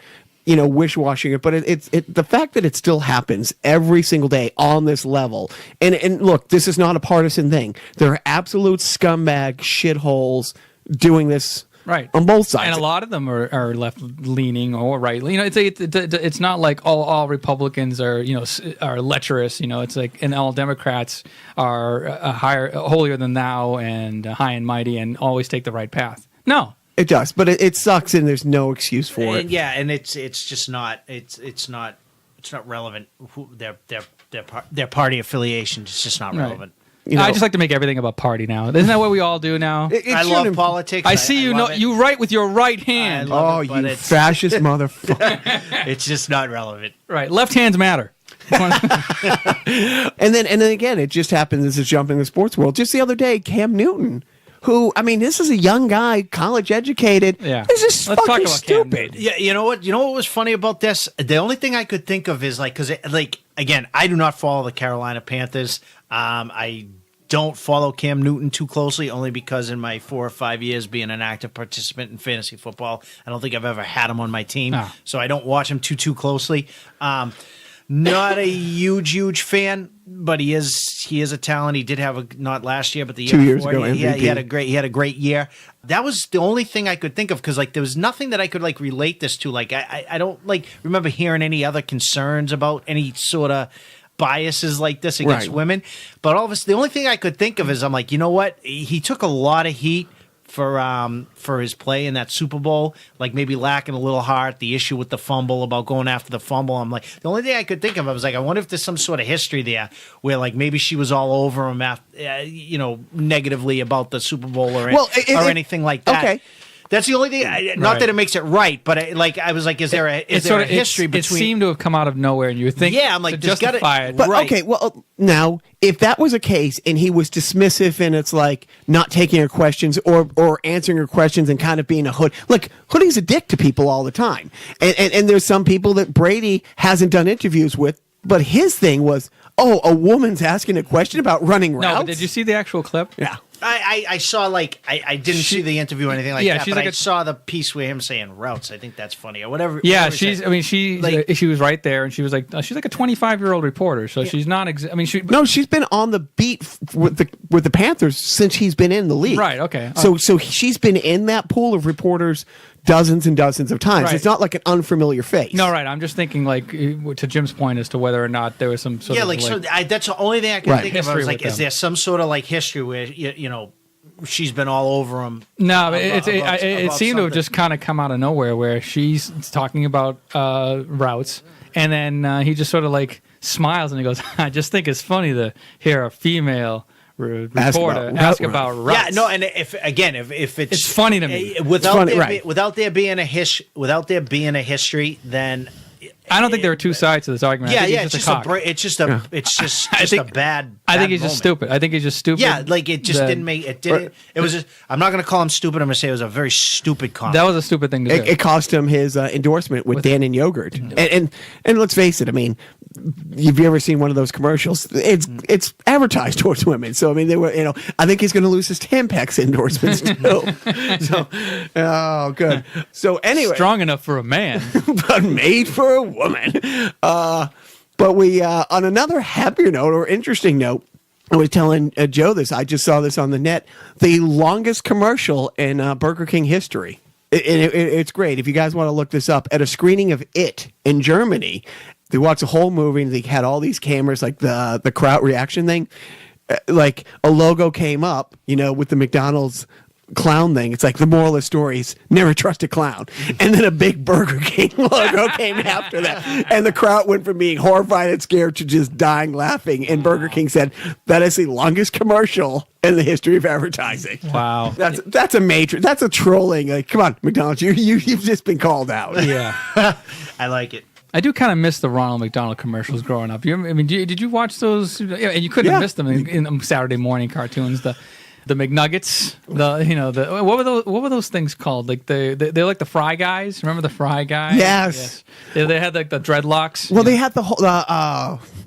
S1: wish-washing it. But it's the fact that it still happens every single day on this level. And look, this is not a partisan thing. There are absolute scumbag shitholes doing this.
S2: Right.
S1: On both sides.
S2: And a lot of them are left leaning or right. It's not like all Republicans are are lecherous. It's like, and all Democrats are holier than thou and high and mighty and always take the right path. No.
S1: It does, but it sucks, and there's no excuse for it.
S4: Yeah, and it's just not not relevant. Their party affiliation is just not relevant.
S2: I just like to make everything about party now. Isn't that what we all do now?
S4: I love politics.
S2: I see you write with your right hand.
S1: Oh,
S4: but
S1: you fascist motherfucker.
S4: It's just not relevant.
S2: Right. Left hands matter.
S1: And then again, it just happens. This is jumping in the sports world. Just the other day, Cam Newton, who, this is a young guy, college educated.
S2: Yeah.
S1: This is
S2: Let's talk
S1: fucking
S2: about Cam
S1: stupid.
S4: Yeah, you know what? You know what was funny about this? The only thing I could think of is because again, I do not follow the Carolina Panthers. I don't follow Cam Newton too closely, only because in my 4 or 5 years being an active participant in fantasy football, I don't think I've ever had him on my team.
S2: Oh.
S4: So I don't watch him too closely. Not a huge fan, but he is a talent. He did have not last year, but the year
S1: 2 years
S4: before.
S1: ago,
S4: He
S1: MVP.
S4: had a great year. That was the only thing I could think of, because there was nothing that I could relate this to. I don't remember hearing any other concerns about any sort of biases like this against
S1: Right.
S4: women. But all of us, the only thing I could think of is, I'm like, you know what? He took a lot of heat for his play in that Super Bowl, maybe lacking a little heart, the issue with the fumble, about going after the fumble. I'm like, the only thing I could think of, I was like, I wonder if there's some sort of history there where maybe she was all over him after, negatively about the Super Bowl or anything like that.
S1: Okay.
S4: That's the only thing. Not that it makes it right, but I was like, is there a history between?
S2: It seemed to have come out of nowhere, and you would think,
S4: Yeah, I'm like,
S2: to
S4: there's gotta-
S2: justify it.
S1: But
S4: Right.
S1: okay, well, now if that was a case and he was dismissive and it's like not taking her questions or answering her questions and kind of being a hood, Hoodie's a dick to people all the time, and there's some people that Brady hasn't done interviews with, but his thing was, a woman's asking a question about running routes.
S2: No, but did you see the actual clip?
S1: Yeah.
S4: I saw I didn't see the interview or anything like
S2: yeah,
S4: that,
S2: she's
S4: but
S2: like
S4: I
S2: a-
S4: saw the piece with him saying routes. I think that's funny or whatever.
S2: Yeah,
S4: whatever he said.
S2: she was right there, and she was like a 25-year-old reporter, so she's not.
S1: No, she's been on the beat with the Panthers since he's been in the league.
S2: Right, okay.
S1: So she's been in that pool of reporters dozens and dozens of times.
S2: Right.
S1: It's not like an unfamiliar face.
S2: No, right. I'm just thinking, to Jim's point as to whether or not there was some sort of
S4: so that's the only thing I can
S1: Right.
S4: think of. I
S2: History
S4: was like,
S2: with
S4: is
S2: them.
S4: there some sort of history where she's been all over him?
S2: No,
S4: about-
S2: it
S4: about
S2: seemed to have
S4: something?
S2: just kind of come out of nowhere, where she's talking about routes, and then he just sort of smiles and he goes, "I just think it's funny to hear a female reporter ask about routes."
S4: Yeah, no, and if
S2: It's funny to me.
S4: without
S1: funny,
S4: there
S1: right.
S4: without there being a history, then
S2: I don't think there are two sides to this argument. I think he's
S4: it's
S2: just a cock.
S4: it's just a bad.
S2: I think
S4: bad
S2: he's just
S4: moment.
S2: stupid. I think he's just stupid.
S4: Yeah, it just didn't make it. Didn't. It was. I'm not going to call him stupid. I'm going to say it was a very stupid comment.
S2: That was a stupid thing to do.
S1: It cost him his endorsement with Dan and Yogurt. And let's face it, have you ever seen one of those commercials? It's advertised towards women. So they were, I think he's going to lose his Tampax endorsements too. So, oh, good. So anyway,
S2: Strong enough for a man.
S1: but made for a woman. But we, on another happier note or interesting note, I was telling Joe this. I just saw this on the net. The longest commercial in Burger King history. It's great. If you guys want to look this up, at a screening of It in Germany, they watched the whole movie and they had all these cameras, like the crowd reaction thing. Like a logo came up, with the McDonald's clown thing. It's like the moral of the story is never trust a clown. And then a big Burger King logo came after that. And the crowd went from being horrified and scared to just dying laughing. And Burger King said, that is the longest commercial in the history of advertising.
S2: Wow.
S1: That's a major, that's a trolling. Come on, McDonald's, you've just been called out.
S2: Yeah.
S4: I like it.
S2: I do kind of miss the Ronald McDonald commercials growing up. Did you watch those? Yeah, and you couldn't have missed them in Saturday morning cartoons. The McNuggets, what were those things called? Like they're like the Fry Guys. Remember the Fry Guys?
S1: Yes.
S2: They had like the dreadlocks.
S1: Well, they had the whole.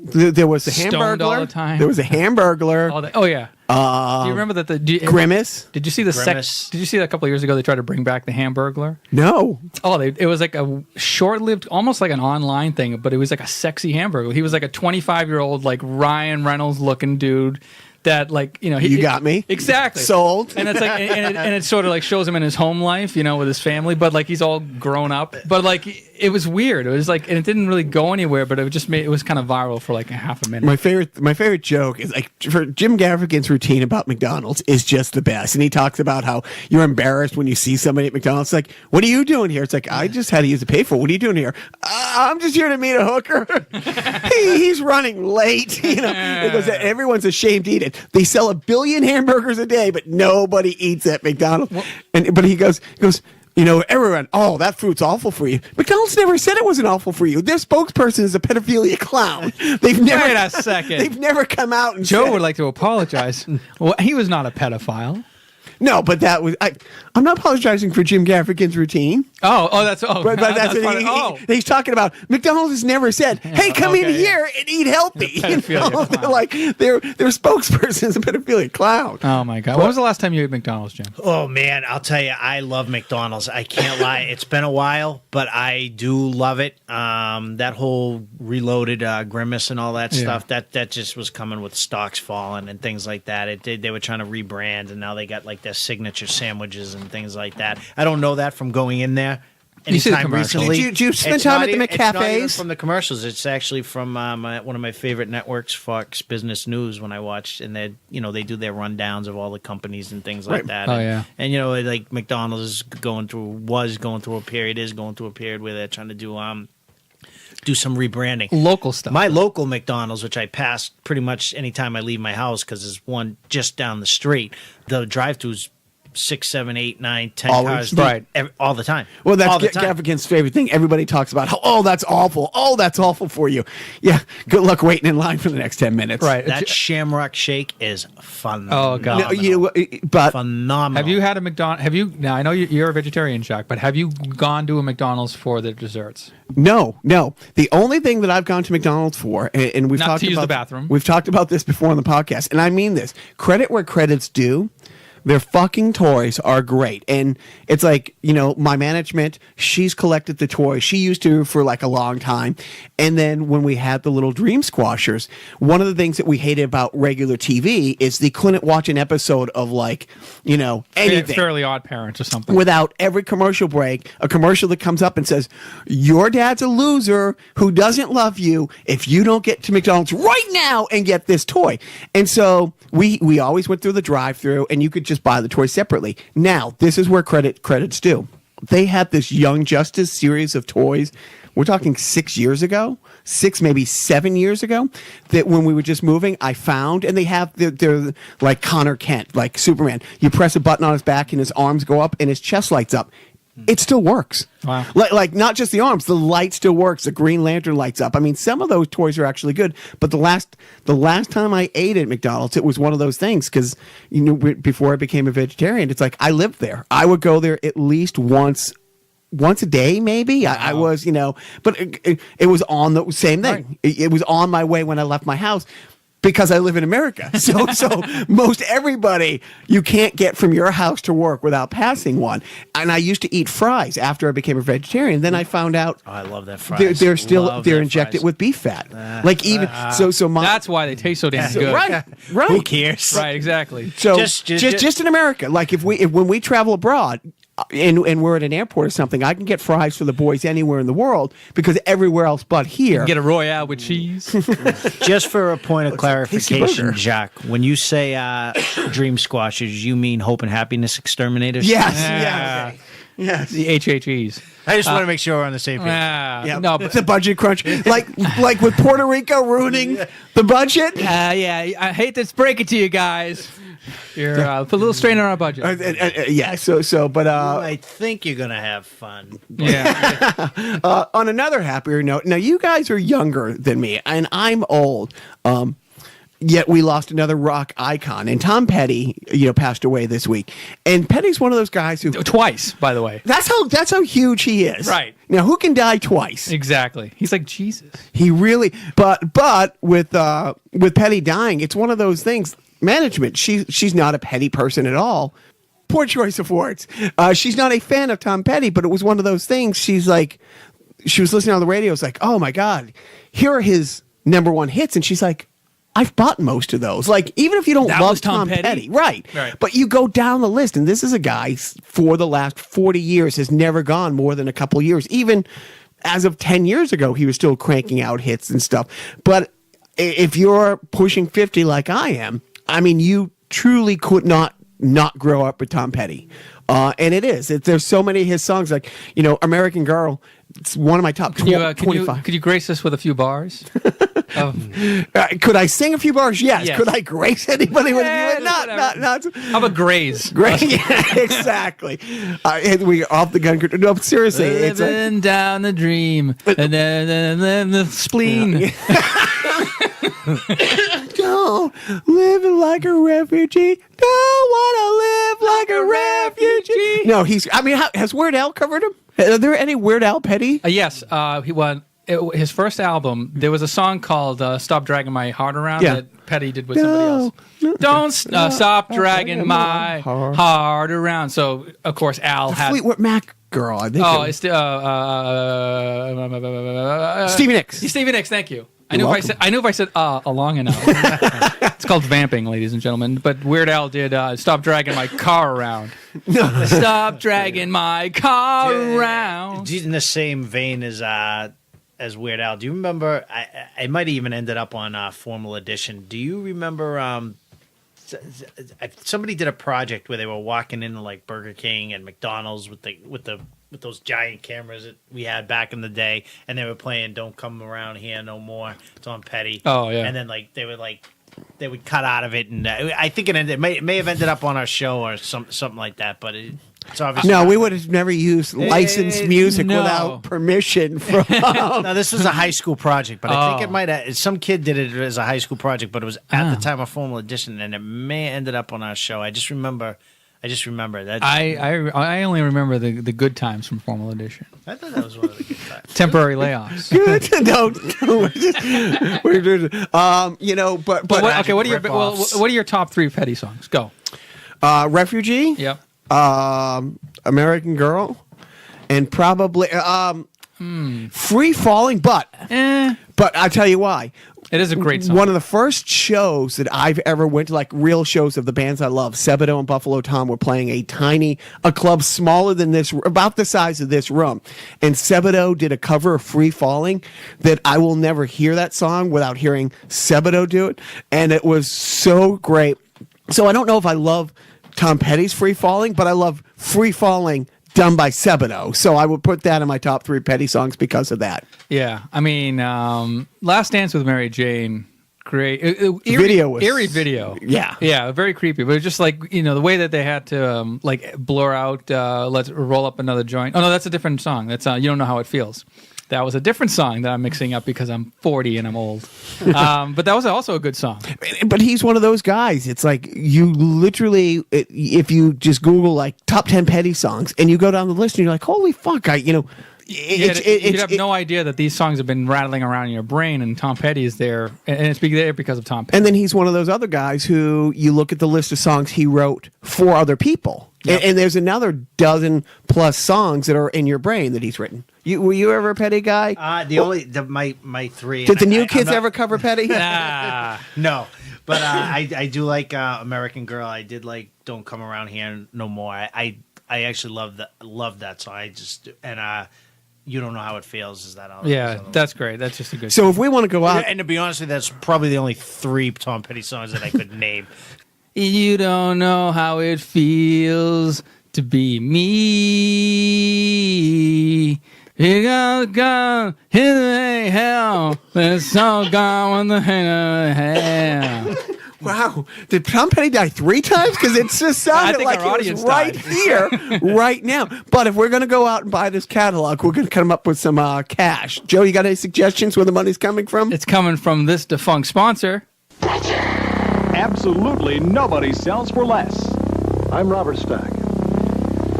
S1: There was the
S2: Stoned
S1: Hamburglar.
S2: all the time.
S1: There was a Hamburglar.
S2: Oh yeah. Do you remember that
S1: Grimace?
S2: Did you see the
S4: Grimace.
S2: Did you see that a couple of years ago? They tried to bring back the Hamburglar.
S1: No.
S2: Oh, it was like a short-lived, almost like an online thing, but it was like a sexy Hamburglar. He was like a 25-year-old, like Ryan Reynolds-looking dude. That
S1: you got me
S2: exactly
S1: sold,
S2: and it's like and it sort of like shows him in his home life, with his family, but like he's all grown up. But like it was weird. It was like, and it didn't really go anywhere, but it was kind of viral for like a half a minute.
S1: My favorite joke is like for Jim Gaffigan's routine about McDonald's is just the best, and he talks about how you're embarrassed when you see somebody at McDonald's. Like, what are you doing here? It's like, I just had to use a payphone. What are you doing here? I'm just here to meet a hooker. He's running late. Because everyone's ashamed to eat it. They sell 1 billion hamburgers a day, but nobody eats at McDonald's. But he goes, everyone, oh, that food's awful for you. McDonald's never said it wasn't awful for you. Their spokesperson is a pedophilia clown. Wait
S2: a second.
S1: They've never come out and
S2: Joe
S1: said,
S2: would like to apologize. Well, he was not a pedophile.
S1: No, but that was I'm not apologizing for Jim Gaffigan's routine.
S2: But
S1: that's what he's talking about. McDonald's has never said, "Hey, come in here and eat healthy." They're like their spokesperson is a pedophilia clown.
S2: Oh my God! When was the last time you ate McDonald's, Jim?
S4: Oh man, I'll tell you, I love McDonald's. I can't lie. It's been a while, but I do love it. That whole reloaded Grimace and all that stuff, that just was coming with stocks falling and things like that. They were trying to rebrand, and now they got like their signature sandwiches and things like that. I don't know that from going in there.
S2: You see the commercials.
S1: Did you spend time at the McCafes?
S4: It's not even from the commercials. It's actually from one of my favorite networks, Fox Business News. When I watched, and they do their rundowns of all the companies and things like that.
S2: Oh,
S4: and like McDonald's is going through a period where they're trying to do some rebranding.
S2: Local stuff.
S4: My local McDonald's, which I pass pretty much anytime I leave my house because there's one just down the street. The drive-thru's 6, 7, 8, 9, 10 cars
S2: right
S4: all the time.
S1: Well, that's Gaffigan's favorite thing. Everybody talks about how, that's awful. Oh, that's awful for you. Yeah, good luck waiting in line for the next 10 minutes.
S2: Right.
S4: That Shamrock Shake is phenomenal.
S2: Oh God.
S1: But
S4: phenomenal.
S2: Have you had a McDonald's? Now I know you're a vegetarian, Jacques, but have you gone to a McDonald's for the desserts?
S1: No. The only thing that I've gone to McDonald's for, and we've
S2: Not
S1: talked
S2: to use
S1: about
S2: the bathroom.
S1: We've talked about this before on the podcast, and I mean this. Credit where credit's due. Their fucking toys are great. And it's like, my management, she's collected the toys. She used to for like a long time. And then when we had the little dream squashers, one of the things that we hated about regular TV is they couldn't watch an episode of like, anything.
S2: Fairly Odd Parents or something.
S1: Without every commercial break, a commercial that comes up and says, your dad's a loser who doesn't love you if you don't get to McDonald's right now and get this toy. And so we always went through the drive-thru, and you could just buy the toy separately. Now, this is where credit's due. They had this Young Justice series of toys. We're talking 6 years ago, maybe 7 years ago, that when we were just moving, I found, and they have, they're like Connor Kent, like Superman. You press a button on his back and his arms go up and his chest lights up. It still works.
S2: Wow.
S1: Like not just the arms, the light still works. The Green Lantern lights up. I mean, some of those toys are actually good. But the last time I ate at McDonald's, it was one of those things because before I became a vegetarian, it's like I lived there. I would go there at least once a day, maybe. Wow. I was, but it was on the same thing. Right. It was on my way when I left my house. Because I live in America. So most everybody you can't get from your house to work without passing one. And I used to eat fries after I became a vegetarian. Then I found out
S4: I love that fries.
S1: They're injected with beef fat.
S2: That's why they taste so damn good.
S1: Right.
S4: Who cares?
S2: Right, exactly.
S1: So just in America, like when we travel abroad, and we're at an airport or something, I can get fries for the boys anywhere in the world because everywhere else but here.
S2: Get a Royale with cheese.
S4: Just for a point of clarification, Jacques, when you say dream squashers, you mean Hope and Happiness Exterminators?
S1: Yes.
S2: Yeah.
S1: Okay. Yes.
S2: The HHEs.
S4: I just want to make sure we're on the same page.
S1: Yeah, no, but the budget crunch, like with Puerto Rico ruining the budget.
S2: I hate to break it to you guys. You're put a little strain on our budget.
S1: Yeah. But
S4: I think you're gonna have fun.
S2: Yeah.
S1: on another happier note, now you guys are younger than me, and I'm old. Yet we lost another rock icon, and Tom Petty, passed away this week. And Petty's one of those guys who
S2: Twice, by the way.
S1: That's how huge he is.
S2: Right.
S1: Now, who can die twice?
S2: Exactly. He's like Jesus.
S1: He really, but with Petty dying, it's one of those things. Management, she's not a Petty person at all. Poor choice of words. She's not a fan of Tom Petty, but it was one of those things. She was listening on the radio. It's like, oh my God, here are his #1 hits, and she's like, I've bought most of those. Like, even if you don't love Tom Petty, right? But you go down the list, and this is a guy for the last 40 years has never gone more than a couple years. Even as of 10 years ago, he was still cranking out hits and stuff. But if you're pushing 50 like I am, I mean, you truly could not grow up with Tom Petty. And it is. There's so many of his songs, like, American Girl. It's one of my top 25.
S2: Could you grace us with a few bars?
S1: Could I sing a few bars? Yes. Could I grace anybody with a few? Not.
S2: How about graze?
S1: Grace. Yeah, exactly. We off the gun. No, seriously. It's
S2: Living down the dream, and then the spleen.
S1: Don't living like a refugee. Don't want to live like a refugee. No, has Weird Al covered him? Are there any Weird Al Petty?
S2: Yes. He won. His first album, there was a song called "Stop Dragging My Heart Around" that Petty did with somebody else. Don't stop dragging my heart around. So, of course, Al had
S1: Fleetwood Mac girl. I think.
S2: Oh, it's
S1: Stevie Nicks.
S2: Stevie Nicks. Thank you. I knew if I said long enough. It's called vamping, ladies and gentlemen. But Weird Al did "Stop Dragging My Car Around." Stop dragging my car around.
S4: In the same vein as Weird Al, do you remember? I might have even ended up on Formal Edition. Do you remember? Somebody did a project where they were walking into like Burger King and McDonald's with those giant cameras that we had back in the day, and they were playing "Don't Come Around Here No More." It's on Petty.
S2: Oh yeah.
S4: And then they would cut out of it, and I think it may have ended up on our show or something like that, but. It's obviously
S1: no, we would have never used licensed music without permission from.
S4: No, this was a high school project, but I think it might have. Some kid did it as a high school project, but it was at the time of Formal Edition, and it may have ended up on our show. I just remember that.
S2: I only remember the good times from Formal Edition.
S4: I thought that was one of the good times.
S2: Temporary layoffs.
S1: Good. But
S2: okay. What are your top 3 Petty songs? Go.
S1: Refugee.
S2: Yep.
S1: American Girl, and probably Free Falling, but I'll tell you why.
S2: It is a great song.
S1: One of the first shows that I've ever went to, like real shows of the bands I love, Sebadoh and Buffalo Tom were playing a club smaller than this, about the size of this room. And Sebadoh did a cover of Free Falling that I will never hear that song without hearing Sebadoh do it. And it was so great. So I don't know if I love Tom Petty's Free Falling, but I love Free Falling done by Sebadoh. So I would put that in my top 3 Petty songs because of that.
S2: Yeah. I mean, Last Dance with Mary Jane, great. Eerie video.
S1: Yeah.
S2: Yeah, very creepy. But it's just like, the way that they had to blur out Let's Roll Up Another Joint. Oh, no, that's a different song. That's You Don't Know How It Feels. That was a different song that I'm mixing up because I'm 40 and I'm old. But that was also a good song.
S1: But he's one of those guys. It's like you literally, if you just Google like top 10 Petty songs and you go down the list and you're like, holy fuck, you'd
S2: have no idea that these songs have been rattling around in your brain, and Tom Petty is there, and it's there because of Tom Petty.
S1: And then he's one of those other guys who you look at the list of songs he wrote for other people. Yep. And there's another dozen plus songs that are in your brain that he's written. Were you ever a Petty guy?
S4: My 3.
S1: Did the new kids ever cover Petty?
S4: No, but I do like American Girl. I did like Don't Come Around Here No More. I actually love that song. You Don't Know How It Feels. Is that all?
S2: Yeah, that's great. That's just a good.
S1: So if we want to go out,
S4: and to be honest with you, that's probably the only 3 Tom Petty songs that I could name.
S2: You don't know how it feels to be me. You gotta go in the hell. It's all gone in the hell.
S1: Wow. Did Tom Petty die 3 times? Because it just sounded
S2: think
S1: like
S2: our
S1: he was
S2: audience
S1: right
S2: died.
S1: here, right now. But if we're going to go out and buy this catalog, we're going to come up with some cash. Joe, you got any suggestions where the money's coming from?
S2: It's coming from this defunct sponsor.
S5: Absolutely nobody sells for less.
S6: I'm Robert Stack.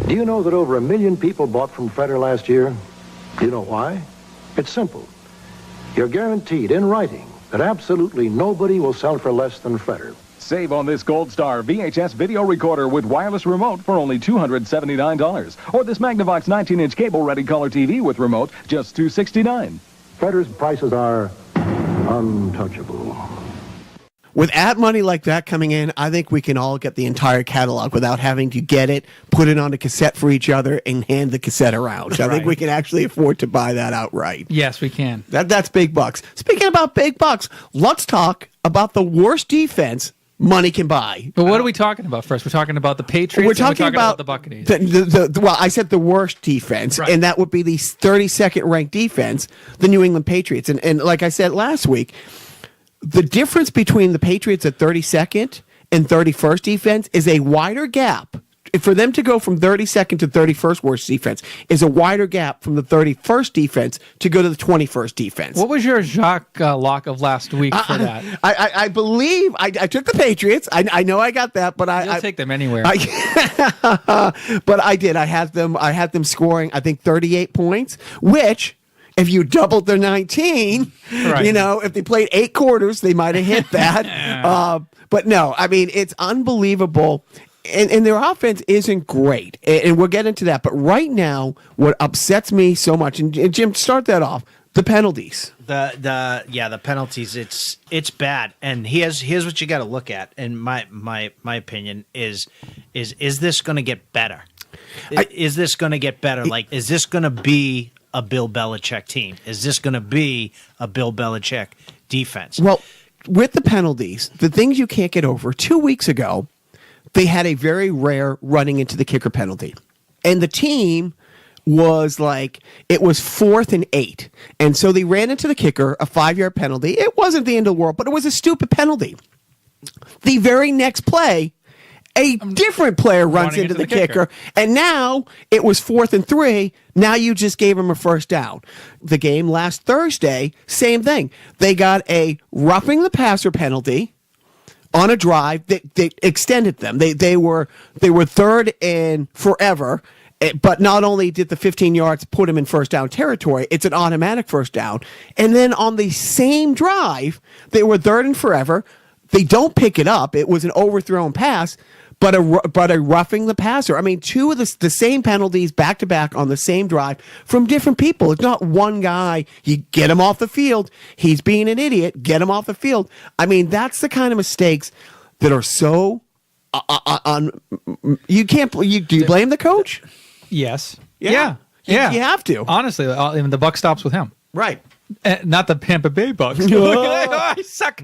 S6: Do you know that over 1 million people bought from Fredder last year? Do you know why? It's simple. You're guaranteed in writing that absolutely nobody will sell for less than Fredder.
S5: Save on this Gold Star VHS video recorder with wireless remote for only $279. Or this Magnavox 19-inch cable-ready color TV with remote, just $269.
S6: Fredder's prices are untouchable.
S1: With ad money like that coming in, I think we can all get the entire catalog without having to get it, put it on a cassette for each other, and hand the cassette around. So I think we can actually afford to buy that outright.
S2: Yes, we can.
S1: That's big bucks. Speaking about big bucks, let's talk about the worst defense money can buy.
S2: But what are we talking about first? We're talking about the Patriots.
S1: We're talking
S2: about the Buccaneers.
S1: Well, I said the worst defense,
S2: Right.
S1: and that would be the 32nd ranked defense, the New England Patriots. And like I said last week, the difference between the Patriots at 32nd and 31st defense is a wider gap. For them to go from 32nd to 31st worst defense is a wider gap from the 31st defense to go to the 21st defense.
S2: What was your Jacques lock of last week for that?
S1: I believe I took the Patriots. I know I got that, but
S2: You'll take them anywhere.
S1: But I did. I had them scoring, I think, 38 points, which, if you doubled their 19,
S2: Right.
S1: if they played 8 quarters, they might have hit that. But no, I mean, it's unbelievable. And their offense isn't great. And we'll get into that. But right now, what upsets me so much, and Jim, start that off, the penalties.
S4: The penalties, it's bad. And here's what you got to look at. And my opinion is this going to get better? Is this going to get better? Is this going to be a Bill Belichick team? Is this going to be a Bill Belichick defense?
S1: Well, with the penalties, the things you can't get over, 2 weeks ago, they had a very rare running into the kicker penalty. And the team was it was 4th and 8. And so they ran into the kicker, a 5-yard penalty. It wasn't the end of the world, but it was a stupid penalty. The very next play, a different player runs into the kicker. And now it was 4th and 3. Now you just gave him a first down. The game last Thursday, same thing. They got a roughing the passer penalty on a drive that extended them. They were 3rd and forever, but not only did the 15 yards put them in first down territory, it's an automatic first down. And then on the same drive, they were 3rd and forever. They don't pick it up. It was an overthrown pass, but a roughing the passer. I mean, 2 of the same penalties back to back on the same drive from different people. It's not one guy. You get him off the field. He's being an idiot. Get him off the field. I mean, that's the kind of mistakes that are so you can't. Do you blame the coach?
S2: Yes.
S1: Yeah. You have to.
S2: Honestly, even the buck stops with him.
S1: Right.
S2: Not the Tampa Bay Bucks. I suck.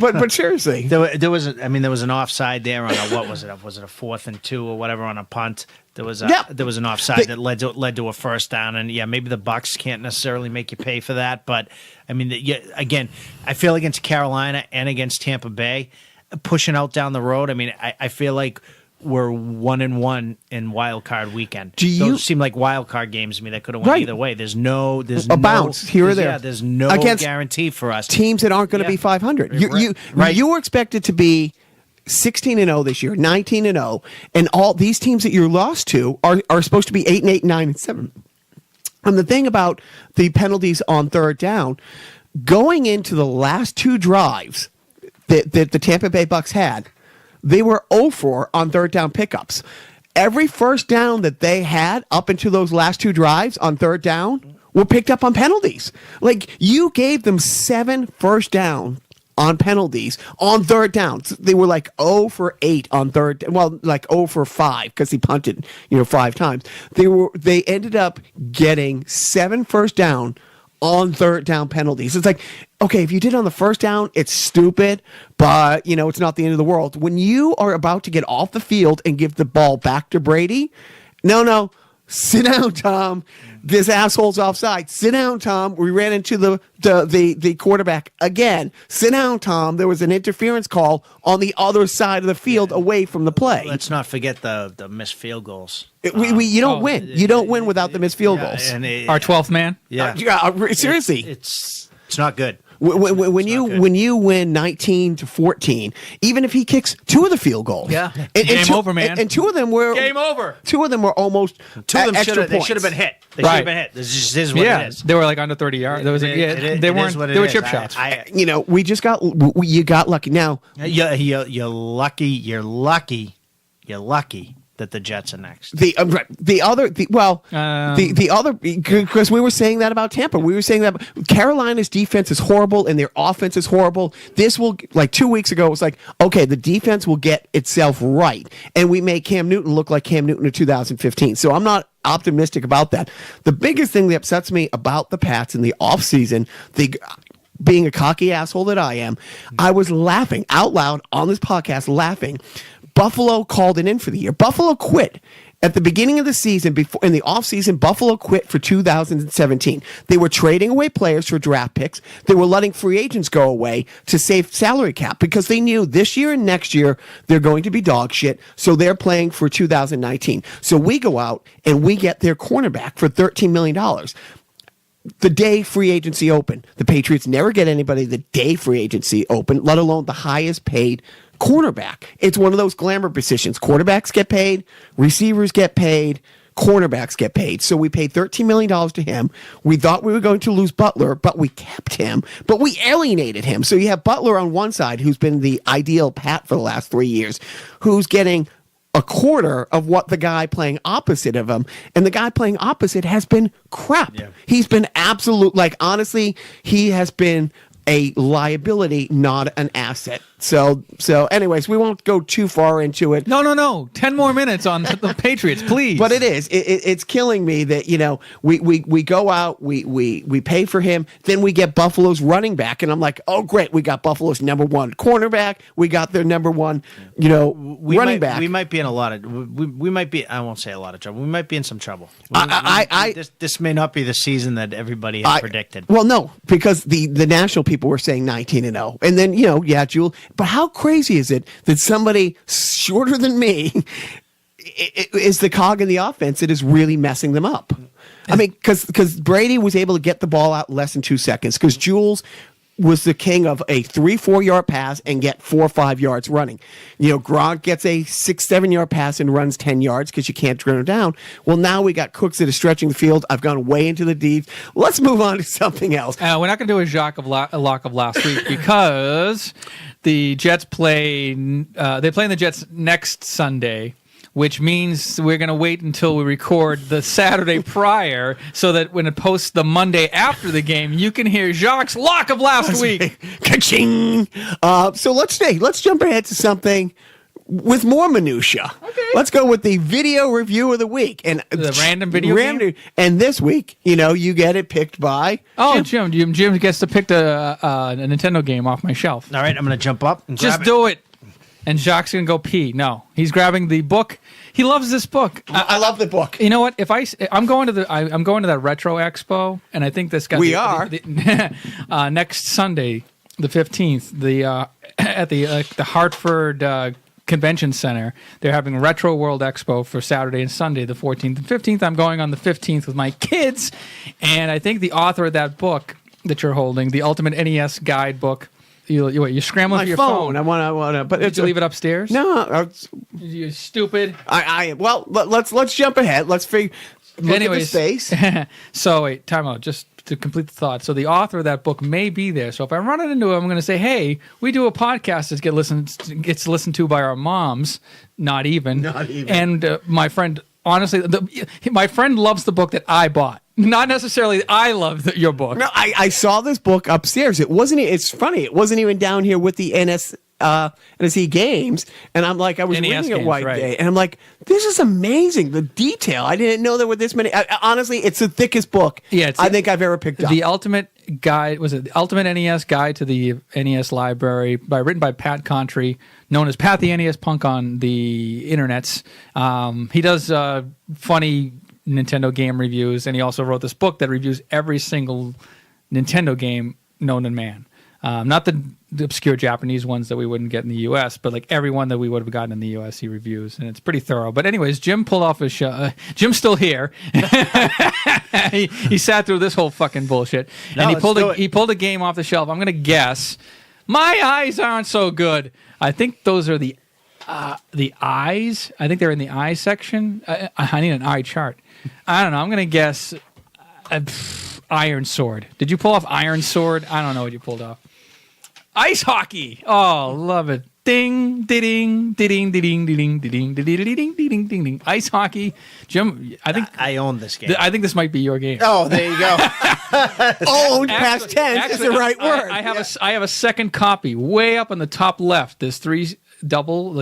S1: But seriously,
S4: there was an offside there on what was it? Was it a 4th and 2 or whatever on a punt? There was an offside that led to a first down, and maybe the Bucks can't necessarily make you pay for that, but I mean, again, I feel against Carolina and against Tampa Bay, pushing out down the road. I mean, I feel like we're 1-1 in wild card weekend. Those seem like wild card games to me that could have went either way. There's no
S1: bounce here or there.
S4: Yeah, there's no guarantee for us.
S1: Teams that aren't going to be 500. You were expected to be 16-0 this year, 19-0, and all these teams that you're lost to are supposed to be 8-8, 9-7. And the thing about the penalties on third down, going into the last 2 drives that the Tampa Bay Bucks had, they were 0-4 on third down pickups. Every first down that they had up into those last 2 drives on third down were picked up on penalties. You gave them 7 first down on penalties on third down. They were 0 for 8 on third. Well, 0 for 5 because he punted 5 times. They ended up getting 7 first down on third down penalties. It's okay, if you did on the first down, it's stupid, but it's not the end of the world. When you are about to get off the field and give the ball back to Brady, no, Sit down, Tom. This asshole's offside. Sit down, Tom. We ran into the quarterback again. Sit down, Tom. There was an interference call on the other side of the field away from the play.
S4: Let's not forget the missed field goals.
S1: You don't win. You don't win without the missed field goals.
S4: And
S2: Our 12th man.
S4: yeah,
S1: Seriously.
S4: it's not good.
S1: When you win 19-14, even if he kicks 2 of the field goals,
S2: Game over, man.
S1: And 2 of them were
S2: Game over.
S1: 2 of them were almost
S4: 2 of them
S1: extra
S4: they should have been hit. They should have been hit. This is what it is.
S2: They were like under 30 yards. There was they weren't. They were chip shots.
S1: We just got you got lucky. Now
S4: You're lucky. You're lucky that the Jets are next.
S1: the other because we were saying that about Tampa. We were saying that Carolina's defense is horrible and their offense is horrible. This will, like 2 weeks ago, it was like, okay, the defense will get itself right, and we make Cam Newton look like Cam Newton in 2015. So I'm not optimistic about that. The biggest thing that upsets me about the Pats in the offseason, being a cocky asshole that I am, I was laughing out loud on this podcast, laughing. Buffalo called it in for the year. Buffalo quit at the beginning of the season. Before in the offseason, Buffalo quit for 2017. They were trading away players for draft picks. They were letting free agents go away to save salary cap because they knew this year and next year they're going to be dog shit. So they're playing for 2019. So we go out and we get their cornerback for $13 million. The day free agency opened. The Patriots never get anybody the day free agency open, let alone the highest paid cornerback. It's one of those glamour positions. Quarterbacks get paid, receivers get paid, cornerbacks get paid. So we paid $13 million to him. We thought we were going to lose Butler, but we kept him, but we alienated him. So you have Butler on one side, who's been the ideal Pat for the last 3 years, who's getting a quarter of what the guy playing opposite of him, and the guy playing opposite has been crap. Yeah. He's been absolute, honestly, he has been a liability, not an asset. So anyways, we won't go too far into it.
S2: No. 10 more minutes on the Patriots, please.
S1: But it's killing me that, we go out, we pay for him, then we get Buffalo's running back, and I'm like, oh great, we got Buffalo's number 1 cornerback, we got their number 1, running back.
S4: We might be in a lot of we might be, I won't say a lot of trouble. We might be in some trouble. This may not be the season that everybody had predicted.
S1: Well, no, because the national people were saying 19-0. And then, Jewel. But how crazy is it that somebody shorter than me is the cog in the offense that is really messing them up? I mean, because Brady was able to get the ball out in less than 2 seconds, because Jules was the king of a 3-4 yard pass and get 4 or 5 yards running. Gronk gets a 6-7 yard pass and runs 10 yards because you can't turn him down. Well, now we got Cooks that are stretching the field. I've gone way into the deep. Let's move on to something else.
S2: We're not going to do a Jacques lock of last week because the Jets play. They play the Jets next Sunday, which means we're going to wait until we record the Saturday prior so that when it posts the Monday after the game, you can hear Jacques' lock of last week.
S1: Ka-ching! So let's jump ahead to something with more minutia.
S2: Okay.
S1: Let's go with the video review of the week. And
S2: the random video game?
S1: And this week, you get it picked by...
S2: Oh, Jim gets to pick a Nintendo game off my shelf.
S4: All right, I'm going to jump up and
S2: Just do it. And Jacques gonna go pee. No, he's grabbing the book. He loves this book.
S1: I love the book.
S2: You know what? I'm going to that retro expo, and I think this guy.
S1: We are
S2: next Sunday, the 15th. At the Hartford Convention Center. They're having Retro World Expo for Saturday and Sunday, the 14th and 15th. I'm going on the 15th with my kids, and I think the author of that book that you're holding, the Ultimate NES Guidebook. You're scrambling for your phone.
S1: I want to. But
S2: did you leave it upstairs?
S1: No,
S2: you stupid.
S1: Well, let's jump ahead. Let's figure.
S2: Anyways,
S1: at the space.
S2: So wait, time out. Just to complete the thought. So the author of that book may be there. So if I run into him, I'm going to say, "Hey, we do a podcast that gets listened to by our moms." Not even. And my friend, honestly, my friend loves the book that I bought. Not necessarily I love your book.
S1: No, I saw this book upstairs. It's funny. It wasn't even down here with the NSE games. And I'm like, I was reading it one day. And I'm like, this is amazing. The detail. I didn't know there were this many. Honestly, it's the thickest book I think I've ever picked up.
S2: The Ultimate Guide, the Ultimate NES Guide to the NES Library, written by Pat Contry, known as Pat the NES Punk on the internets. He does funny Nintendo game reviews, and he also wrote this book that reviews every single Nintendo game known to man. Not the obscure Japanese ones that we wouldn't get in the U.S., but like every one that we would have gotten in the U.S. he reviews, and it's pretty thorough. But anyways, Jim pulled off his show. Jim's still here. he sat through this whole fucking bullshit, and he pulled a game off the shelf. I'm gonna guess. My eyes aren't so good. I think those are the eyes. I think they're in the eye section. I need an eye chart. I don't know. I'm gonna guess Iron Sword. Did you pull off Iron Sword? I don't know what you pulled off. Ice hockey. Oh, love it. Ding, ding, ding, ding, ding, ding, ding, ding, ding, ding, ding, ding. Ice hockey. Jim, I think
S4: I own this game.
S2: I think this might be your game.
S4: Oh, there you go.
S1: Owned past tense is the right word.
S2: I have a second copy way up on the top left. There's three double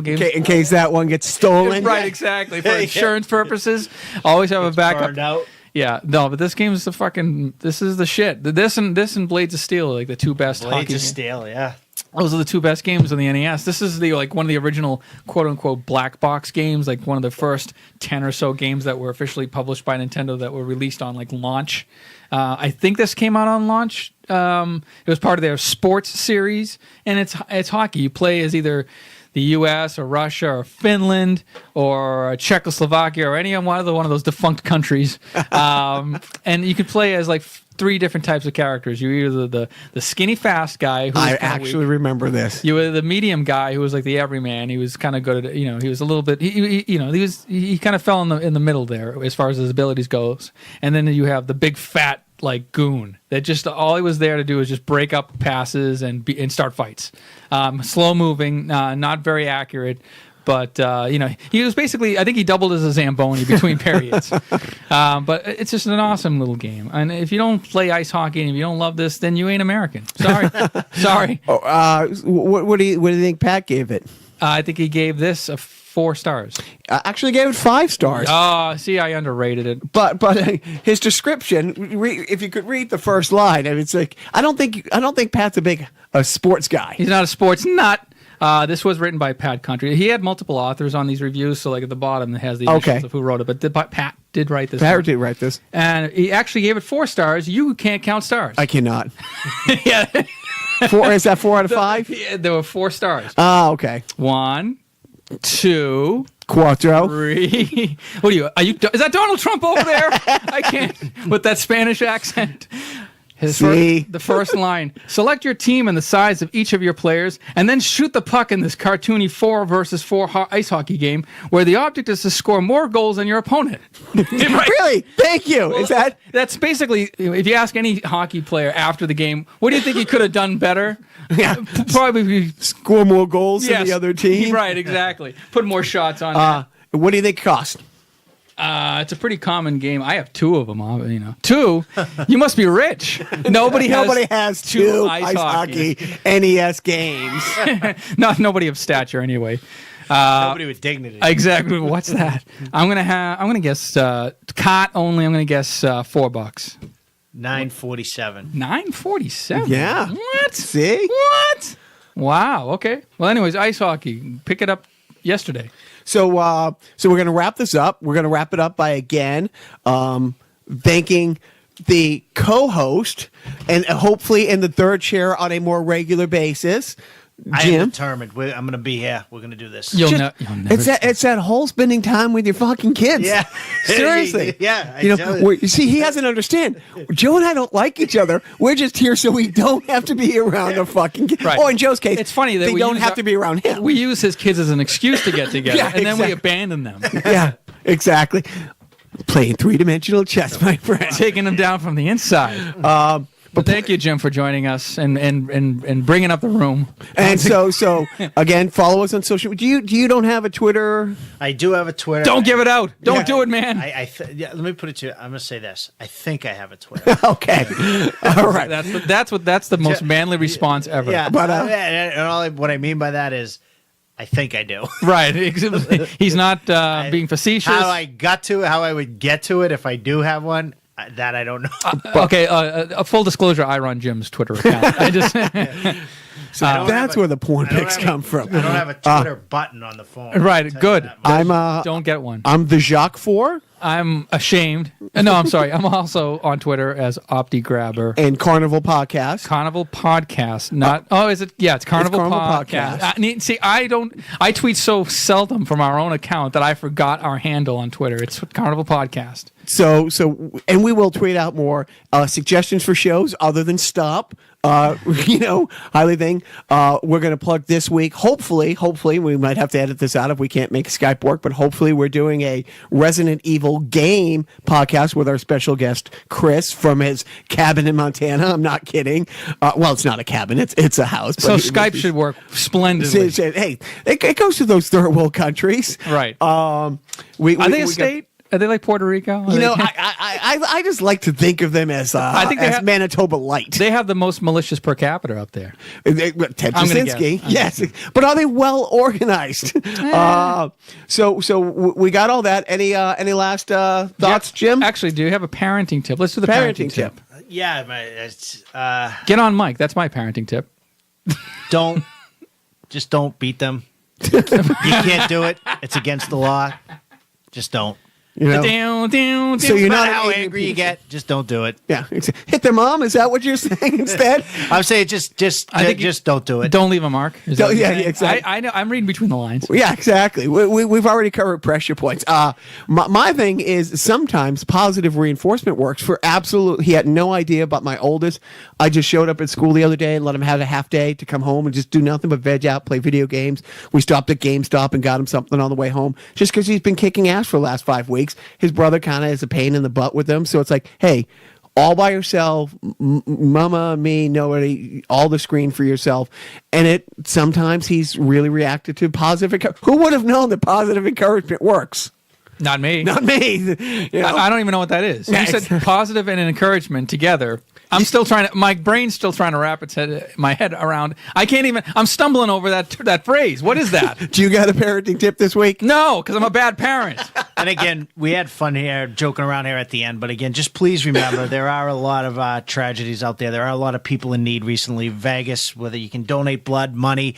S2: games.
S1: In case that one gets stolen.
S2: Right, exactly. For insurance purposes. Always have a backup.
S4: Burned out.
S2: Yeah, no, but this game is this is the shit. This and Blades of Steel are like the two best hockey
S4: Blades of
S2: games.
S4: Steel, yeah.
S2: Those are the two best games on the NES. This is one of the original quote unquote black box games, like one of the first 10 or so games that were officially published by Nintendo that were released on like launch. I think this came out on launch. It was part of their sports series, and it's hockey. You play as either the U.S. or Russia or Finland or Czechoslovakia or any one of those defunct countries, and you can play as like three different types of characters. You're either the skinny fast guy who
S1: I actually remember this.
S2: You were the medium guy who was like the everyman. He was kind of good at he was a little bit he kind of fell in the middle there as far as his abilities goes. And then you have the big fat like goon that just all he was there to do is just break up passes and start fights. Slow moving, not very accurate. But, he was basically, I think he doubled as a Zamboni between periods. But it's just an awesome little game. And if you don't play ice hockey and if you don't love this, then you ain't American. Sorry. Sorry.
S1: What do you think Pat gave it?
S2: I think he gave this 4 stars.
S1: I actually gave it 5 stars.
S2: Oh, see, I underrated it.
S1: But his description, if you could read the first line, I mean, it's like I don't think Pat's a sports guy.
S2: He's not a sports nut. This was written by Pat Country. He had multiple authors on these reviews, so like at the bottom it has the initials of who wrote it. But Pat did write this.
S1: Pat did write this,
S2: and he actually gave it 4 stars. You can't count stars.
S1: I cannot.
S2: Yeah,
S1: 4 is that 4 out of 5?
S2: Yeah, there were 4 stars.
S1: Oh, okay.
S2: 1, 2,
S1: Cuatro.
S2: 3. What are you? Is that Donald Trump over there? I can't with that Spanish accent. The first line, select your team and the size of each of your players, and then shoot the puck in this cartoony 4 versus 4 ice hockey game where the object is to score more goals than your opponent.
S1: Really? Thank you.
S2: Well, that's basically, if you ask any hockey player after the game, what do you think he could have done better?
S1: Yeah.
S2: Probably
S1: score more goals than the other team.
S2: Right, exactly. Put more shots on that.
S1: What do you think it cost?
S2: It's a pretty common game. I have 2 of them. 2? You must be rich. Nobody
S1: has 2 ice hockey NES games.
S2: Nobody of stature anyway.
S4: Nobody with dignity.
S2: Exactly. What's that? I'm gonna guess cot only. I'm gonna guess $4.
S4: $9.47.
S2: $9.47.
S1: Yeah.
S2: What?
S1: See?
S2: What? Wow. Okay. Well, anyways, ice hockey. Pick it up yesterday.
S1: So we're going to wrap this up. We're going to wrap it up by again thanking the co-host and hopefully in the third chair on a more regular basis. Jim,
S4: I am determined. I'm going to be here. We're going to do this.
S2: You'll never.
S1: It's that whole spending time with your fucking kids.
S4: Yeah,
S1: seriously.
S4: Yeah,
S1: you see, he doesn't understand. Joe and I don't like each other. We're just here so we don't have to be around a fucking kid.
S2: Right.
S1: Or in Joe's case,
S2: it's funny that
S1: they don't have to be around him.
S2: We use his kids as an excuse to get together,
S1: Yeah,
S2: and then we
S1: exactly.
S2: abandon them.
S1: Yeah, exactly. Playing 3-dimensional chess, my friend.
S2: Taking them down from the inside. But thank you, Jim, for joining us and bringing up the room.
S1: And so again, follow us on social. Do you don't have a Twitter?
S4: I do have a Twitter.
S2: Don't give it out. Don't do it, man.
S4: Let me put it to you. I'm going to say this. I think I have a Twitter.
S1: Okay, all right.
S2: That's the most manly response ever.
S4: Yeah,
S1: But,
S4: what I mean by that is, I think I do.
S2: Right. He's not being facetious.
S4: How I would get to it if I do have one. That I don't know.
S2: Okay, a full disclosure, I run Jim's Twitter account. I just
S1: That's where the porn pics come from.
S4: I don't have a Twitter button on the phone.
S2: Right, good.
S1: I'm
S2: Don't get one.
S1: I'm the Jacques 4.
S2: I'm ashamed. No, I'm sorry. I'm also on Twitter as OptiGrabber.
S1: And Carnival Podcast.
S2: Carnival Podcast. Not. Oh, is it? Yeah, it's Carnival,
S1: Carnival
S2: Podcast.
S1: Podcast.
S2: See, I tweet so seldom from our own account that I forgot our handle on Twitter. It's Carnival Podcast.
S1: So, and we will tweet out more suggestions for shows other than Stop. Highly thing. We're going to plug this week. Hopefully, we might have to edit this out if we can't make Skype work, but hopefully we're doing a Resident Evil game podcast with our special guest, Chris, from his cabin in Montana. I'm not kidding. Well, it's not a cabin. It's a house.
S2: So Skype should work splendidly.
S1: Hey, it goes to those third world countries.
S2: Right.
S1: Are they a state?
S2: Are they like Puerto Rico?
S1: I just like to think of them as
S2: I think
S1: as Manitoba light.
S2: They have the most malicious per capita up there.
S1: Ted Kaczynski, yes, but are they well organized? So we got all that. Any last thoughts, Jim?
S2: Actually, do you have a parenting tip? Let's do the parenting tip.
S4: Yeah, it's,
S2: Get on mic. That's my parenting tip.
S4: don't beat them. You can't do it. It's against the law. Just don't.
S1: So you're not
S4: how angry you get. Just don't do it.
S1: Yeah, hit their mom. Is that what you're saying instead?
S4: I'm saying just don't do it.
S2: Don't leave a mark.
S1: Exactly.
S2: I know. I'm reading between the lines.
S1: Yeah, exactly. We've already covered pressure points. My thing is sometimes positive reinforcement works for absolute. He had no idea about my oldest. I just showed up at school the other day and let him have a half day to come home and just do nothing but veg out, play video games. We stopped at GameStop and got him something on the way home just because he's been kicking ass for the last 5 weeks. His brother kind of is a pain in the butt with him. So it's like, hey, all by yourself, mama, me, nobody, all the screen for yourself. And sometimes he's really reacted to positive. Who would have known that positive encouragement works?
S2: Not me.
S1: Not me.
S2: I don't even know what that is. You said positive and encouragement together. I'm still trying to. My brain's still trying to wrap my head around. I can't even. I'm stumbling over that phrase. What is that?
S1: Do you got a parenting tip this week?
S2: No, because I'm a bad parent.
S4: And again, we had fun here, joking around here at the end. But again, just please remember there are a lot of tragedies out there. There are a lot of people in need recently. Vegas, whether you can donate blood, money,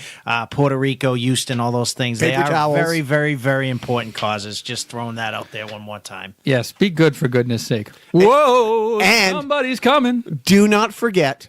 S4: Puerto Rico, Houston, all those things.
S1: Paper
S4: they are
S1: towels.
S4: very, very, very important causes. Just throwing that out there one more time.
S2: Yes, be good for goodness sake. Whoa,
S1: and
S2: somebody's coming.
S1: Do not forget